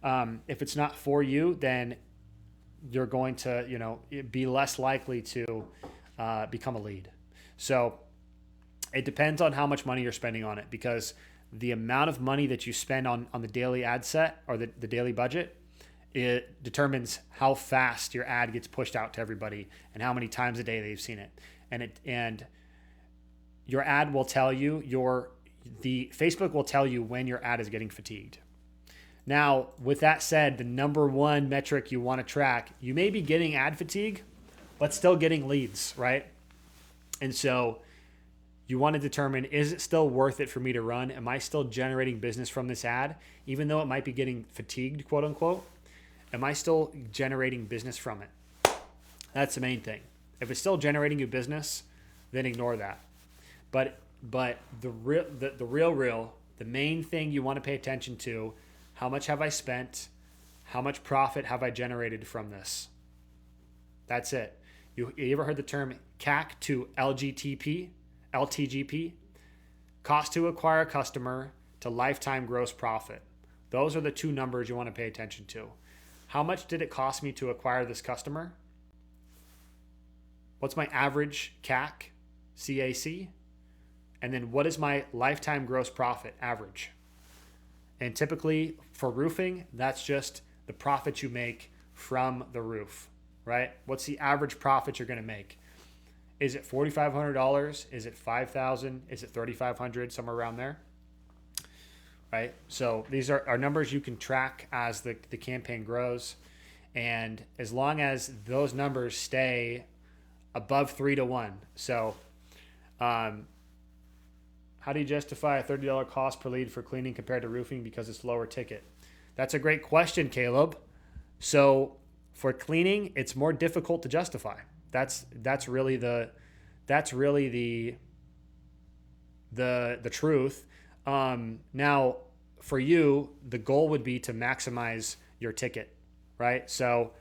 If it's not for you, then you're going to be less likely to become a lead. So it depends on how much money you're spending on it, because the amount of money that you spend on the daily ad set or the daily budget, it determines how fast your ad gets pushed out to everybody and how many times a day they've seen it. And your ad will tell you, the Facebook will tell you when your ad is getting fatigued. Now, with that said, the number one metric you want to track, you may be getting ad fatigue, but still getting leads, right? And so you want to determine, is it still worth it for me to run? Am I still generating business from this ad? Even though it might be getting fatigued, quote unquote, am I still generating business from it? That's the main thing. If it's still generating you business, then ignore that. But the main thing you want to pay attention to, how much have I spent? How much profit have I generated from this? That's it. You ever heard the term CAC to LTGP? Cost to acquire a customer to lifetime gross profit. Those are the two numbers you want to pay attention to. How much did it cost me to acquire this customer? What's my average CAC? And then what is my lifetime gross profit average? And typically for roofing, that's just the profit you make from the roof, right? What's the average profit you're going to make? Is it $4,500? Is it $5,000? Is it $3,500? Somewhere around there, right? So these are numbers you can track as the campaign grows. And as long as those numbers stay above 3 to 1. So how do you justify a $30 cost per lead for cleaning compared to roofing because it's lower ticket? That's a great question, Caleb. So for cleaning, it's more difficult to justify. That's really the truth. Now, for you, the goal would be to maximize your ticket, right? So,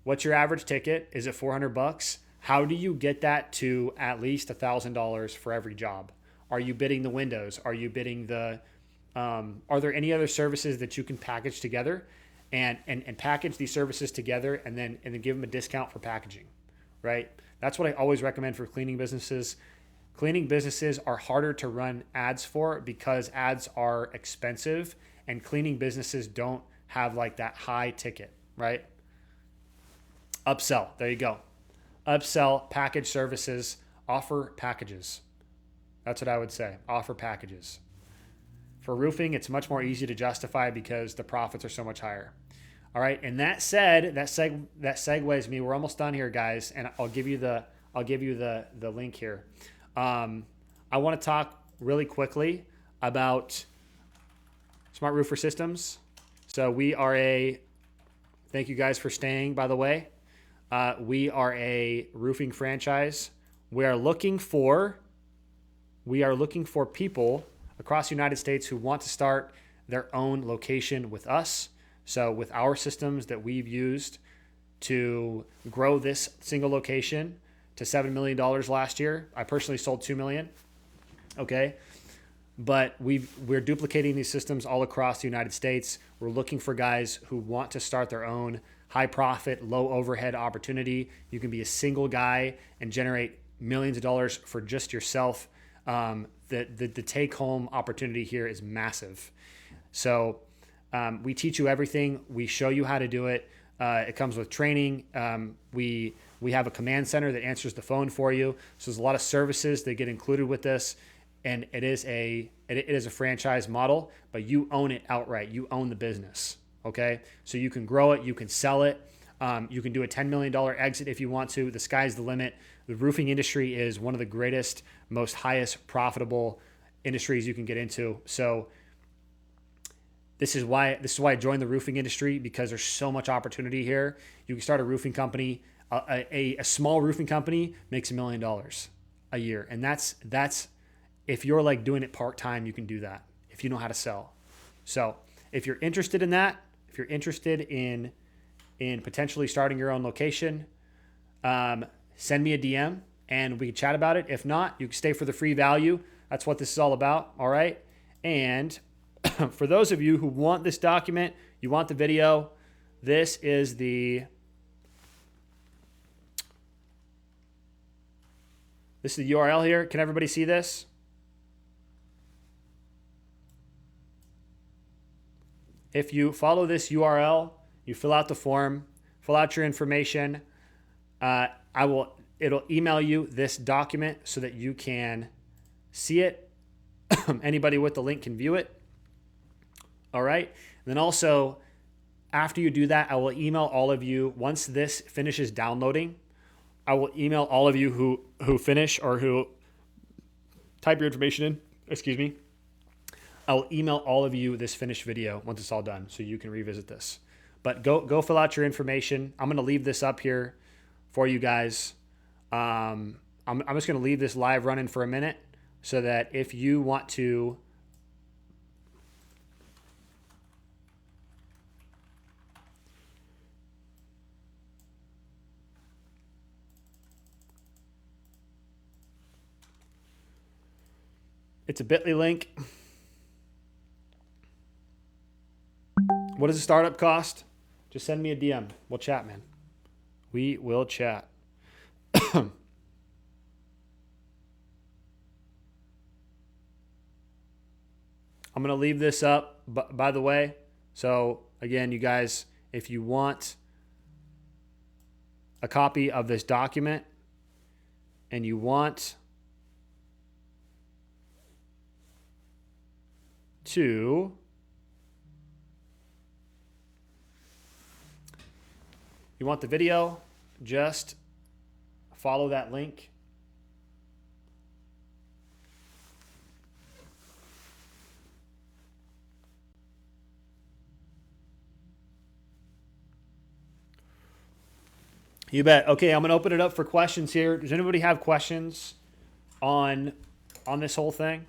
what's your average ticket? Is it $400? How do you get that to at least $1,000 for every job? Are you bidding the windows? Are you bidding are there any other services that you can package together and package these services together and then give them a discount for packaging, right? That's what I always recommend for cleaning businesses. Cleaning businesses are harder to run ads for because ads are expensive, and cleaning businesses don't have like that high ticket, right? Upsell, there you go. Upsell, package services, offer packages. That's what I would say. Offer packages. For roofing, it's much more easy to justify because the profits are so much higher. All right. And that said, that segues me. We're almost done here, guys. And I'll give you the link here. I want to talk really quickly about Smart Roofer Systems. So thank you guys for staying, by the way. We are a roofing franchise. We are looking for people across the United States who want to start their own location with us. So with our systems that we've used to grow this single location to $7 million last year, I personally sold $2 million. Okay. But we're duplicating these systems all across the United States. We're looking for guys who want to start their own high profit, low overhead opportunity. You can be a single guy and generate millions of dollars for just yourself. The take home opportunity here is massive. So we teach you everything. We show you how to do it. It comes with training. We have a command center that answers the phone for you. So there's a lot of services that get included with this, and it is a franchise model, but you own it outright. You own the business. Okay, so you can grow it, you can sell it, you can do a $10 million exit if you want to. The sky's the limit. The roofing industry is one of the greatest, most highest profitable industries you can get into. So this is why I joined the roofing industry, because there's so much opportunity here. You can start a roofing company. A small roofing company makes $1 million a year, and that's if you're like doing it part-time, you can do that if you know how to sell. So if you're interested in that, if you're interested in potentially starting your own location, send me a DM and we can chat about it. If not, you can stay for the free value. That's what this is all about. All right. And for those of you who want this document, you want the video, this is the URL here. Can everybody see this? If you follow this URL, you fill out the form, fill out your information. It'll email you this document so that you can see it. Anybody with the link can view it. All right. And then also, after you do that, I will email all of you, once this finishes downloading, I will email all of you who finish or who type your information in, excuse me. I'll email all of you this finished video once it's all done so you can revisit this. But go fill out your information. I'm going to leave this up here for you guys. I'm just going to leave this live running for a minute so that if you want to it's a bit.ly link. What does a startup cost? Just send me a DM. We'll chat, man. We will chat. I'm going to leave this up, by the way. So, again, you guys, if you want a copy of this document and you want to the video, just follow that link. You bet. Okay, I'm going to open it up for questions here. Does anybody have questions on this whole thing?